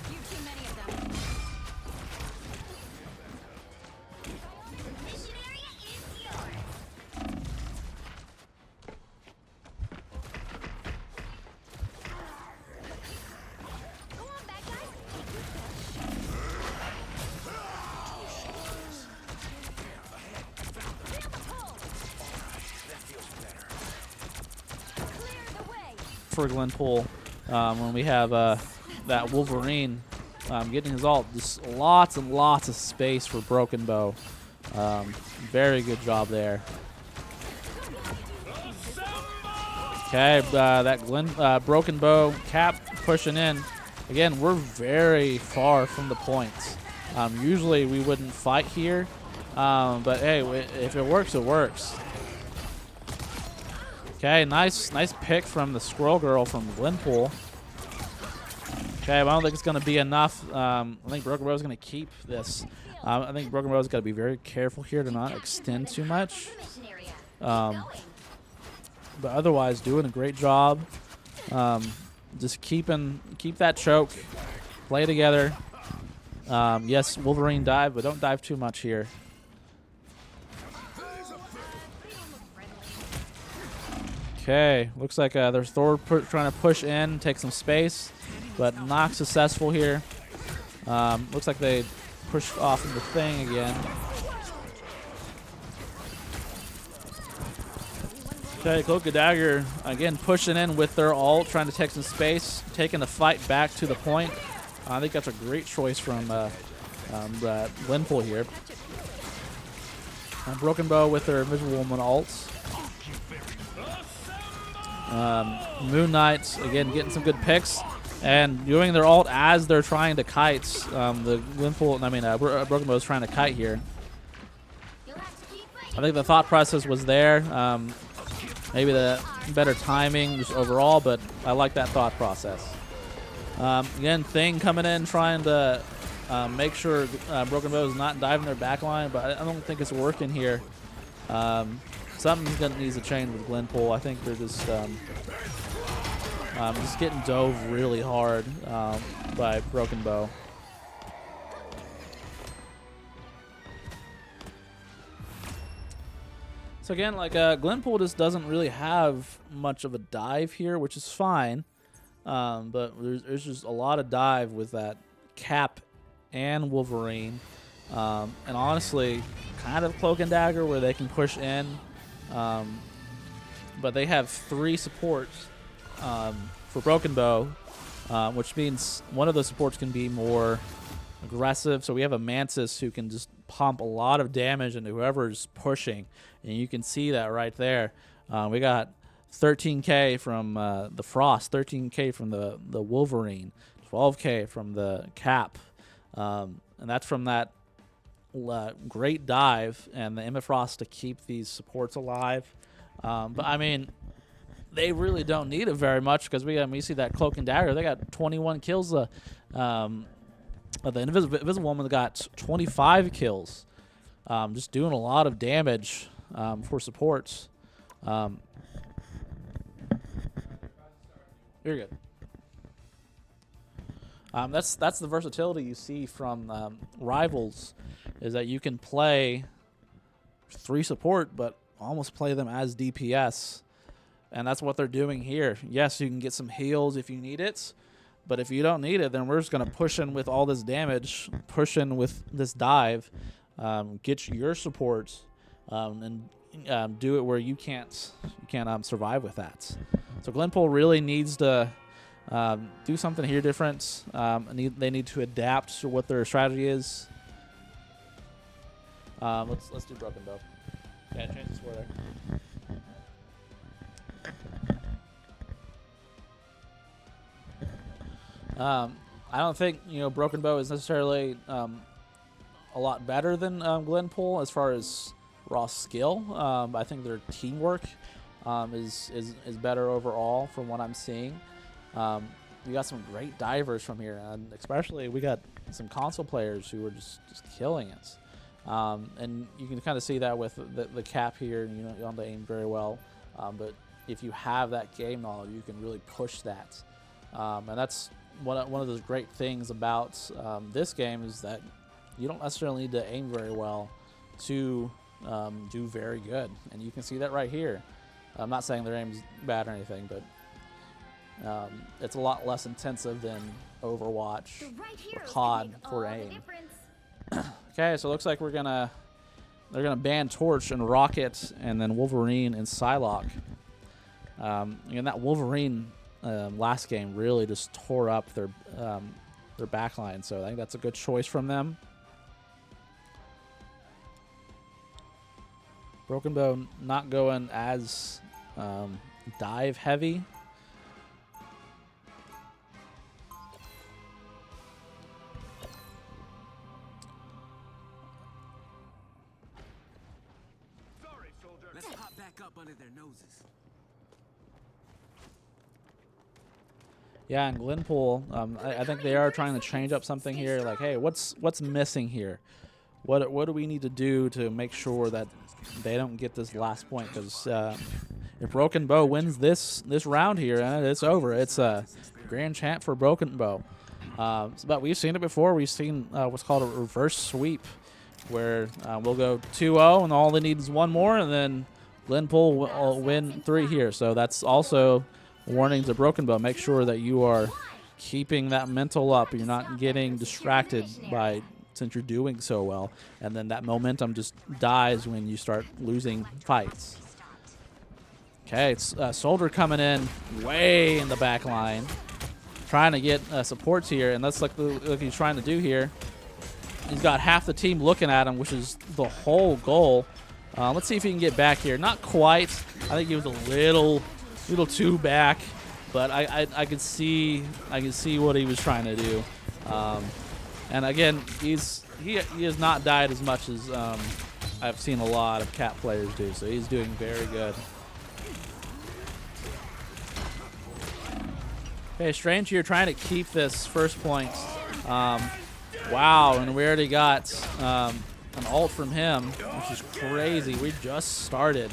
You too many of them. Mission area is yours. Go on, bad guys. Feel the pull. Clear the way. For Glenpool, when we have that Wolverine getting his ult, just lots and lots of space for Broken Bow. Very good job there. Okay, that Broken Bow Cap pushing in. Again, we're very far from the points. Usually we wouldn't fight here, but hey, if it works, it works. Okay, nice pick from the Squirrel Girl from Glenpool. Okay, but I don't think it's going to be enough. I think Broken Bow is going to keep this. I think Broken Bow is going to be very careful here to not extend too much. But otherwise, doing a great job. Just keep that choke. Play together. Yes, Wolverine dive, but don't dive too much here. Okay, looks like there's Thor trying to push in, take some space, but not successful here. Looks like they pushed off the thing again. Okay, Cloak and Dagger again pushing in with their ult, trying to take some space, taking the fight back to the point. I think that's a great choice from Glenpool here. Broken Bow with their Invisible Woman ults. Moon Knights again getting some good picks and doing their ult as they're trying to kite. The Glenpool, Broken Bow is trying to kite here. I think the thought process was there. Maybe the better timing just overall, but I like that thought process. Again, Thing coming in trying to make sure Broken Bow is not diving their back line, but I don't think it's working here. Something needs to change with Glenpool. I think they're just getting dove really hard by Broken Bow. So again, like Glenpool just doesn't really have much of a dive here, which is fine. But there's just a lot of dive with that Cap and Wolverine. And honestly, kind of Cloak and Dagger where they can push in. But they have 3 supports for Broken Bow, which means one of those supports can be more aggressive. So we have a Mantis who can just pump a lot of damage into whoever's pushing. And you can see that right there. We got 13K from the Frost, 13K from the Wolverine, 12K from the Cap. And that's from that great dive and the Emma Frost to keep these supports alive. But I mean, they really don't need it very much because we see that Cloak and Dagger. They got 21 kills. The Invisible Woman got 25 kills. just doing a lot of damage for supports. You're good. That's the versatility you see from Rivals, is that you can play 3 support, but almost play them as DPS, and that's what they're doing here. Yes, you can get some heals if you need it, but if you don't need it, then we're just gonna push in with all this damage, push in with this dive, get your support, and do it where you can't survive with that. So Glenpool really needs to do something here different. They need to adapt to what their strategy is. Let's do Broken Bow. Yeah, change the score there. I don't think Broken Bow is necessarily a lot better than Glenpool as far as raw skill. I think their teamwork is better overall from what I'm seeing. We got some great divers from here, and especially we got some console players who were just killing it. And you can kind of see that with the cap here, and you don't have to aim very well. But if you have that game knowledge, you can really push that. And that's one of those great things about this game, is that you don't necessarily need to aim very well to do very good. And you can see that right here. I'm not saying their aim's bad or anything, but it's a lot less intensive than Overwatch or COD for aim. Okay, so it looks like they're gonna ban Torch and Rocket, and then Wolverine and Psylocke. And that Wolverine last game really just tore up their backline, so I think that's a good choice from them. Broken Bow not going as dive heavy. Let's pop back up under their noses. Yeah, and Glenpool, I think they are trying to change up something here. Like, hey, what's missing here? What do we need to do to make sure that they don't get this last point? Because if Broken Bow wins this round here, it's over. It's a grand champ for Broken Bow. But we've seen it before. We've seen what's called a reverse sweep, where we'll go 2-0, and all they need is one more, and then Glenpool will win 3 here. So that's also a warning to Broken Bow. Make sure that you are keeping that mental up. You're not getting distracted by, since you're doing so well, and then that momentum just dies when you start losing fights. Okay, it's Soldier coming in way in the back line, trying to get supports here, and that's like what he's trying to do here. He's got half the team looking at him, which is the whole goal. Let's see if he can get back here. Not quite. I think he was a little too back, but I could see what he was trying to do. And again, he has not died as much as I've seen a lot of Cat players do, so he's doing very good. Okay, Strange here trying to keep this first point. Wow, and we already got an ult from him, which is crazy. We just started.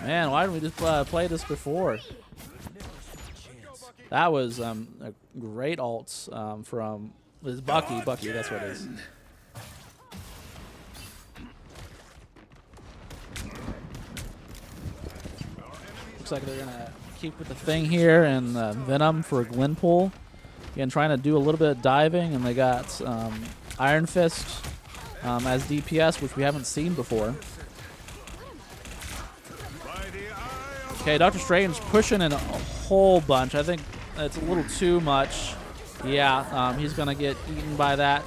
Man, why didn't we just play this before? That was a great ult from this Bucky. Bucky, that's what it is. Looks like they're gonna keep with the thing here, and Venom for Glenpool. Again, trying to do a little bit of diving, and they got Iron Fist as DPS, which we haven't seen before. Okay, Dr. Strange pushing in a whole bunch. I think it's a little too much. Yeah, he's going to get eaten by that.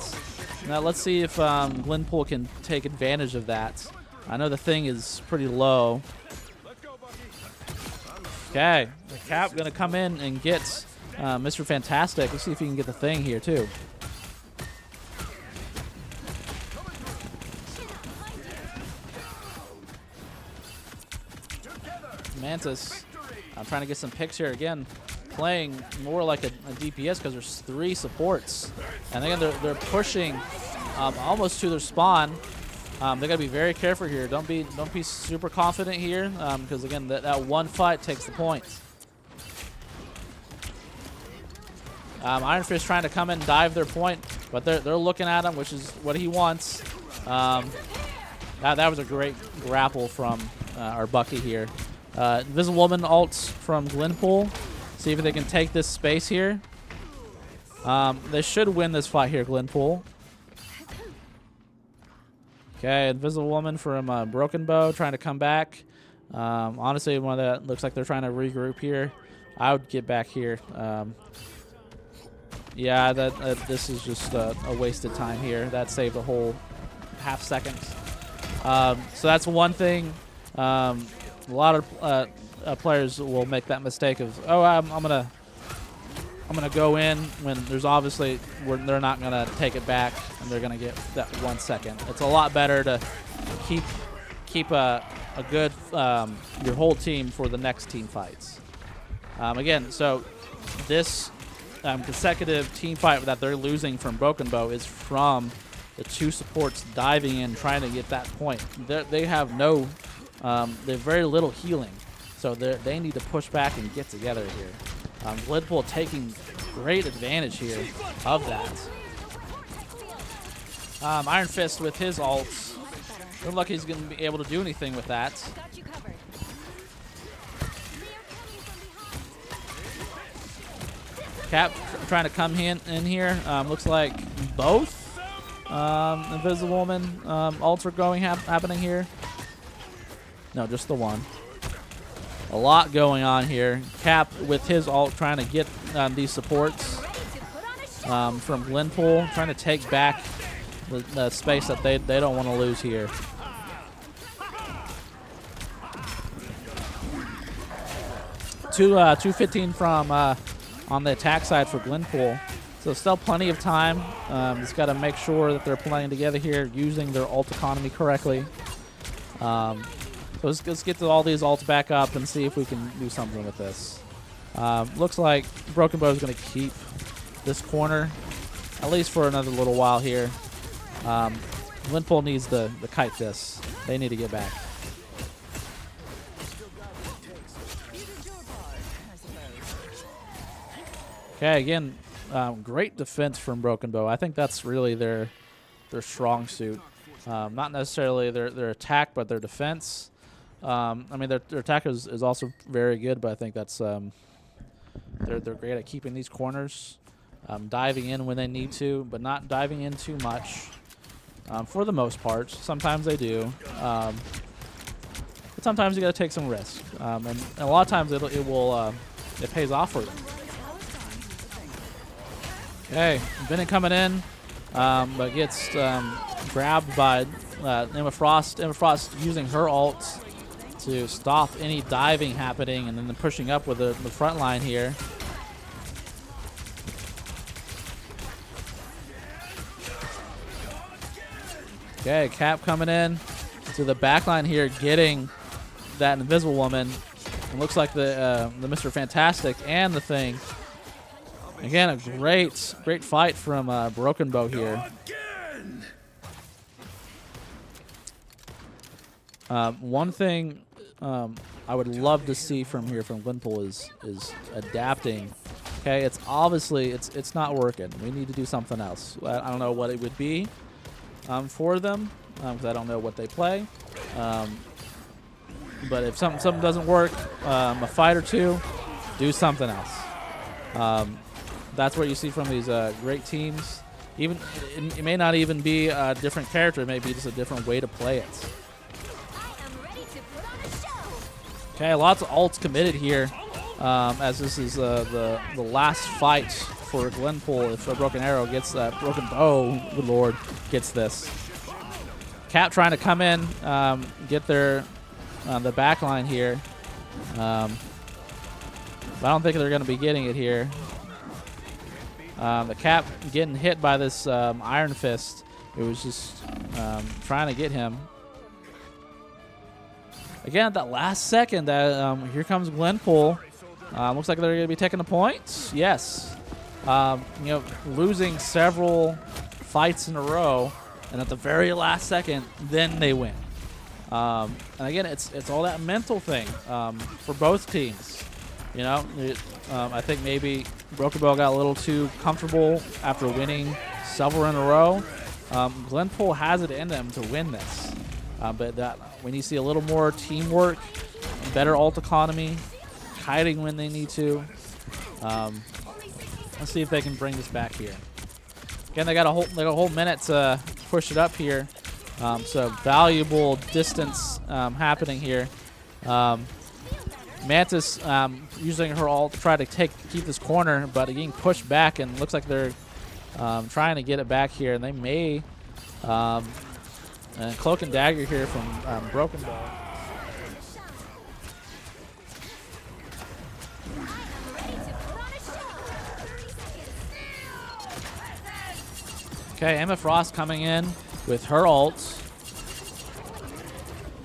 Now let's see if Glenpool can take advantage of that. I know the thing is pretty low. Okay, the Cap going to come in and get Mr. Fantastic. Let's see if he can get the thing here too. Mantis, I'm trying to get some picks here again. playing more like a DPS because there's 3 supports. And again, they're pushing almost to their spawn. They gotta be very careful here. Don't be super confident here, because again, that one fight takes the points. Iron Fist trying to come in and dive their point, but they're looking at him, which is what he wants. That was a great grapple from our Bucky here. Invisible Woman ults from Glenpool. See if they can take this space here. They should win this fight here, Glenpool. Okay, Invisible Woman from Broken Bow trying to come back. Honestly, one of that looks like they're trying to regroup here. I would get back here. Yeah, this is just a wasted time here. That saved a whole half second. So that's one thing. A lot of players will make that mistake of, oh, I'm gonna go in when there's obviously they're not gonna take it back and they're gonna get that 1 second. It's a lot better to keep a good your whole team for the next team fights. Again, so this consecutive team fight that they're losing from Broken Bow is from the 2 supports diving in trying to get that point. They have they have very little healing, so they need to push back and get together here. Glenpool taking great advantage here of that. Iron Fist with his ults. Doesn't look like he's going to be able to do anything with that. Cap trying to come in here. Looks like both Invisible Woman ults are happening here. No, just the one. A lot going on here. Cap with his ult trying to get these supports from Glenpool, trying to take back the space that they don't want to lose here. Two 15 from on the attack side for Glenpool. So still plenty of time. Just got to make sure that they're playing together here, using their ult economy correctly. So let's get to all these ults back up and see if we can do something with this. Looks like Broken Bow is going to keep this corner, at least for another little while here. Glenpool needs to kite this. They need to get back. Okay, again, great defense from Broken Bow. I think that's really their strong suit. Not necessarily their attack, but their defense. I mean, their attack is also very good, but I think that's they're great at keeping these corners, diving in when they need to, but not diving in too much. For the most part, sometimes they do, but sometimes you got to take some risk, and a lot of times it pays off for them. Okay, Bennett coming in, but gets grabbed by Emma Frost. Emma Frost using her ult to stop any diving happening, and then pushing up with the front line here. Okay, Cap coming in to the back line here, getting that Invisible Woman. It looks like the Mr. Fantastic and the Thing. Again, a great fight from Broken Bow here. One thing I would love to see from Glenpool is adapting. Okay, it's obviously it's not working. We need to do something else. I don't know what it would be for them, because I don't know what they play. But if something doesn't work, a fight or two, do something else. That's what you see from these great teams. Even it may not even be a different character. It may be just a different way to play it. Okay, lots of ults committed here, as this is the last fight for Glenpool. If a Broken Arrow gets that, Broken Bow, good lord, gets this. Cap trying to come in, get their the back line here. But I don't think they're going to be getting it here. The Cap getting hit by this Iron Fist. It was just trying to get him. Again, at that last second, here comes Glenpool. Looks like they're going to be taking the points. Yes. Losing several fights in a row, and at the very last second, then they win. And again, it's all that mental thing for both teams. I think maybe Broken Bow got a little too comfortable after winning several in a row. Glenpool has it in them to win this, but we need to see a little more teamwork, better ult economy, kiting when they need to. Let's see if they can bring this back here. Again, they got a whole minute to push it up here. So valuable distance happening here. Mantis using her ult to try to keep this corner, but getting pushed back, and looks like they're trying to get it back here, and they may. And Cloak and Dagger here from Broken Bow. Okay, Emma Frost coming in with her ult.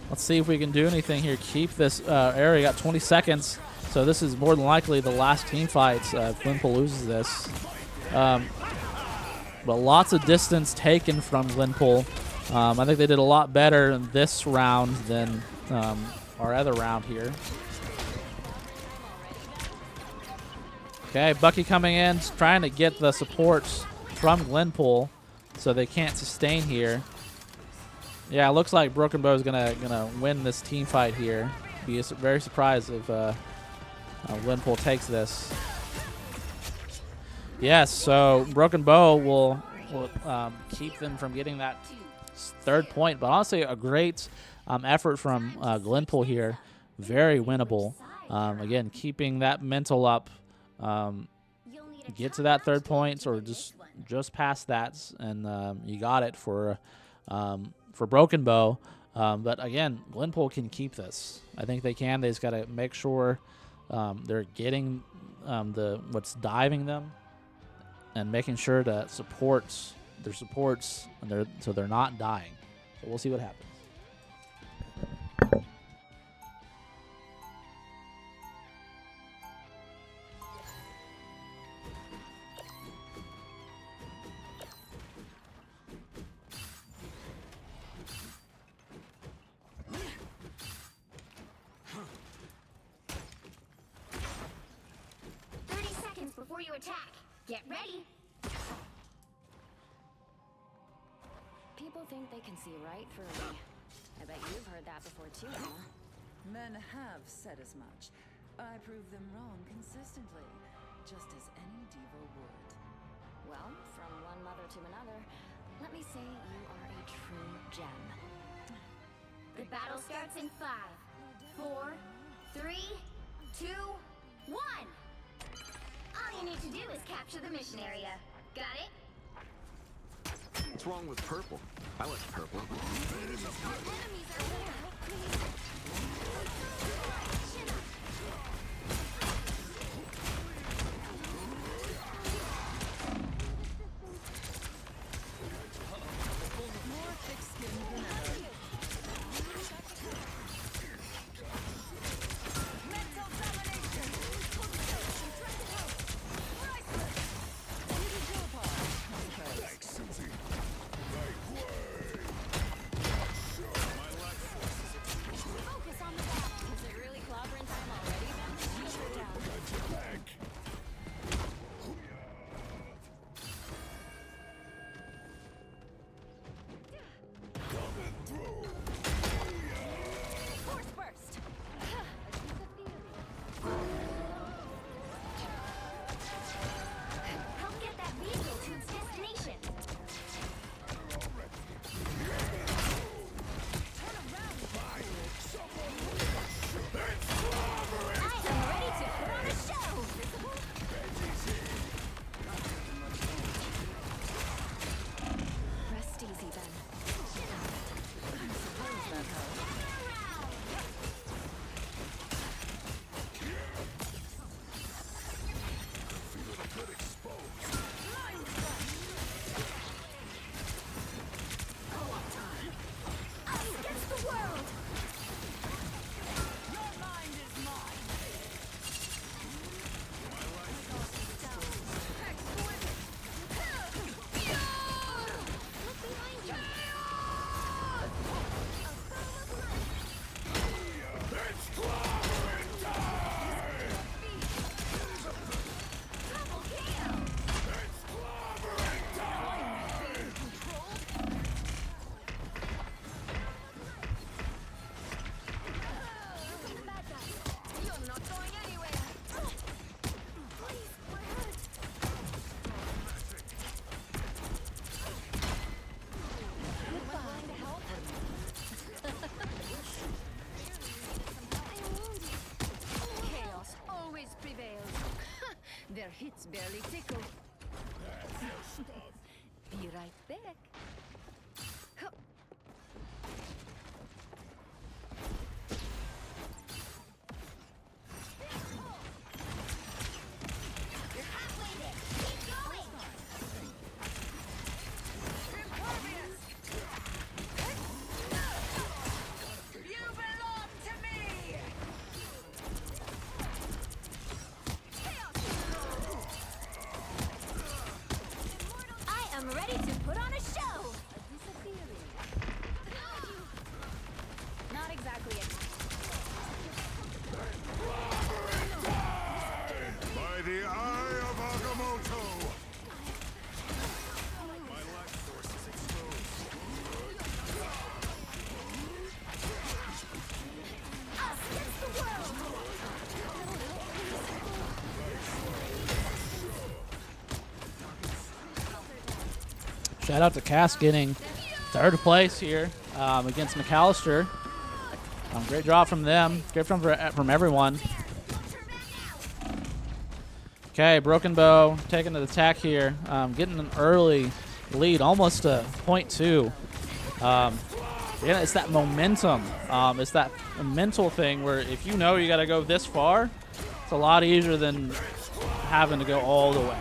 Let's see if we can do anything here. Keep this area. Got 20 seconds, so this is more than likely the last team fights if Glenpool loses this. But lots of distance taken from Glenpool. I think they did a lot better in this round than our other round here. Okay, Bucky coming in, trying to get the supports from Glenpool, so they can't sustain here. Yeah, it looks like Broken Bow is gonna win this team fight here. Be very surprised if Glenpool takes this. Yes, so Broken Bow will keep them from getting that third point. But honestly, a great effort from Glenpool here. Very winnable. Again, keeping that mental up. Get to that third point, or just past that, and you got it for Broken Bow. But again, Glenpool can keep this. I think they can. They just got to make sure they're getting what's diving them, and making sure to support their supports, and so they're not dying. So we'll see what happens. Before you attack, get ready. People think they can see right through me. I bet you've heard that before too, Emma. Men have said as much. I prove them wrong consistently, just as any diva would. Well, from one mother to another, let me say you are a true gem. The battle starts in 5, 4, 3, 2, 1. All you need to do is capture the mission area. Got it? What's wrong with purple? I like purple. Enemies are there. More thick-skinned than ever. Mental domination. Thanks, Susie. Focus on the battle. Is it really Their hits barely tickle. Be right back. Hup. You're halfway there. Keep going. You belong to me! I am ready to put on a show. Not exactly a By the eye of Agamotto! My life force is exposed. Us against the world. Shout out to Cass getting third place here against McAllister. Great job from them. Great from everyone. Okay, Broken Bow taking an attack here. Getting an early lead, almost a 0.2. Yeah, it's that momentum. It's that mental thing where if you know you got to go this far, it's a lot easier than having to go all the way.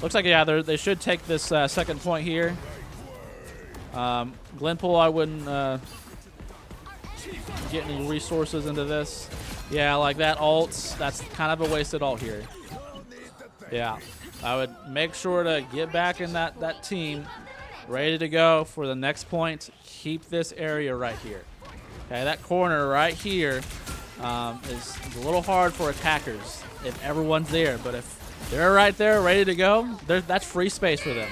Looks like, yeah, they should take this second point here. Glenpool, I wouldn't get any resources into this. Yeah, like that ult, that's kind of a wasted ult here. Yeah, I would make sure to get back in that team, ready to go for the next point. Keep this area right here. Okay, that corner right here is a little hard for attackers if everyone's there, but if they're right there, ready to go, that's free space for them.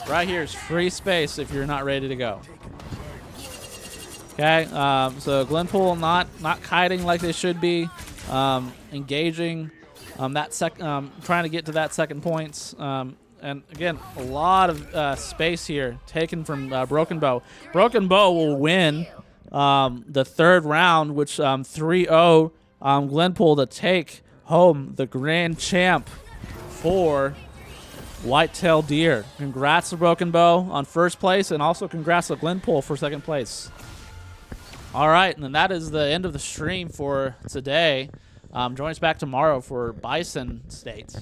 Right here is free space if you're not ready to go. Okay, so Glenpool not kiting like they should be, engaging trying to get to that second points. And again, a lot of space here taken from Broken Bow. Broken Bow will win the third round, which 3-0 Glenpool to take home the grand champ for Whitetail Deer. Congrats to Broken Bow on first place, and also congrats to Glenpool for second place. All right, and then that is the end of the stream for today. Join us back tomorrow for Bison State.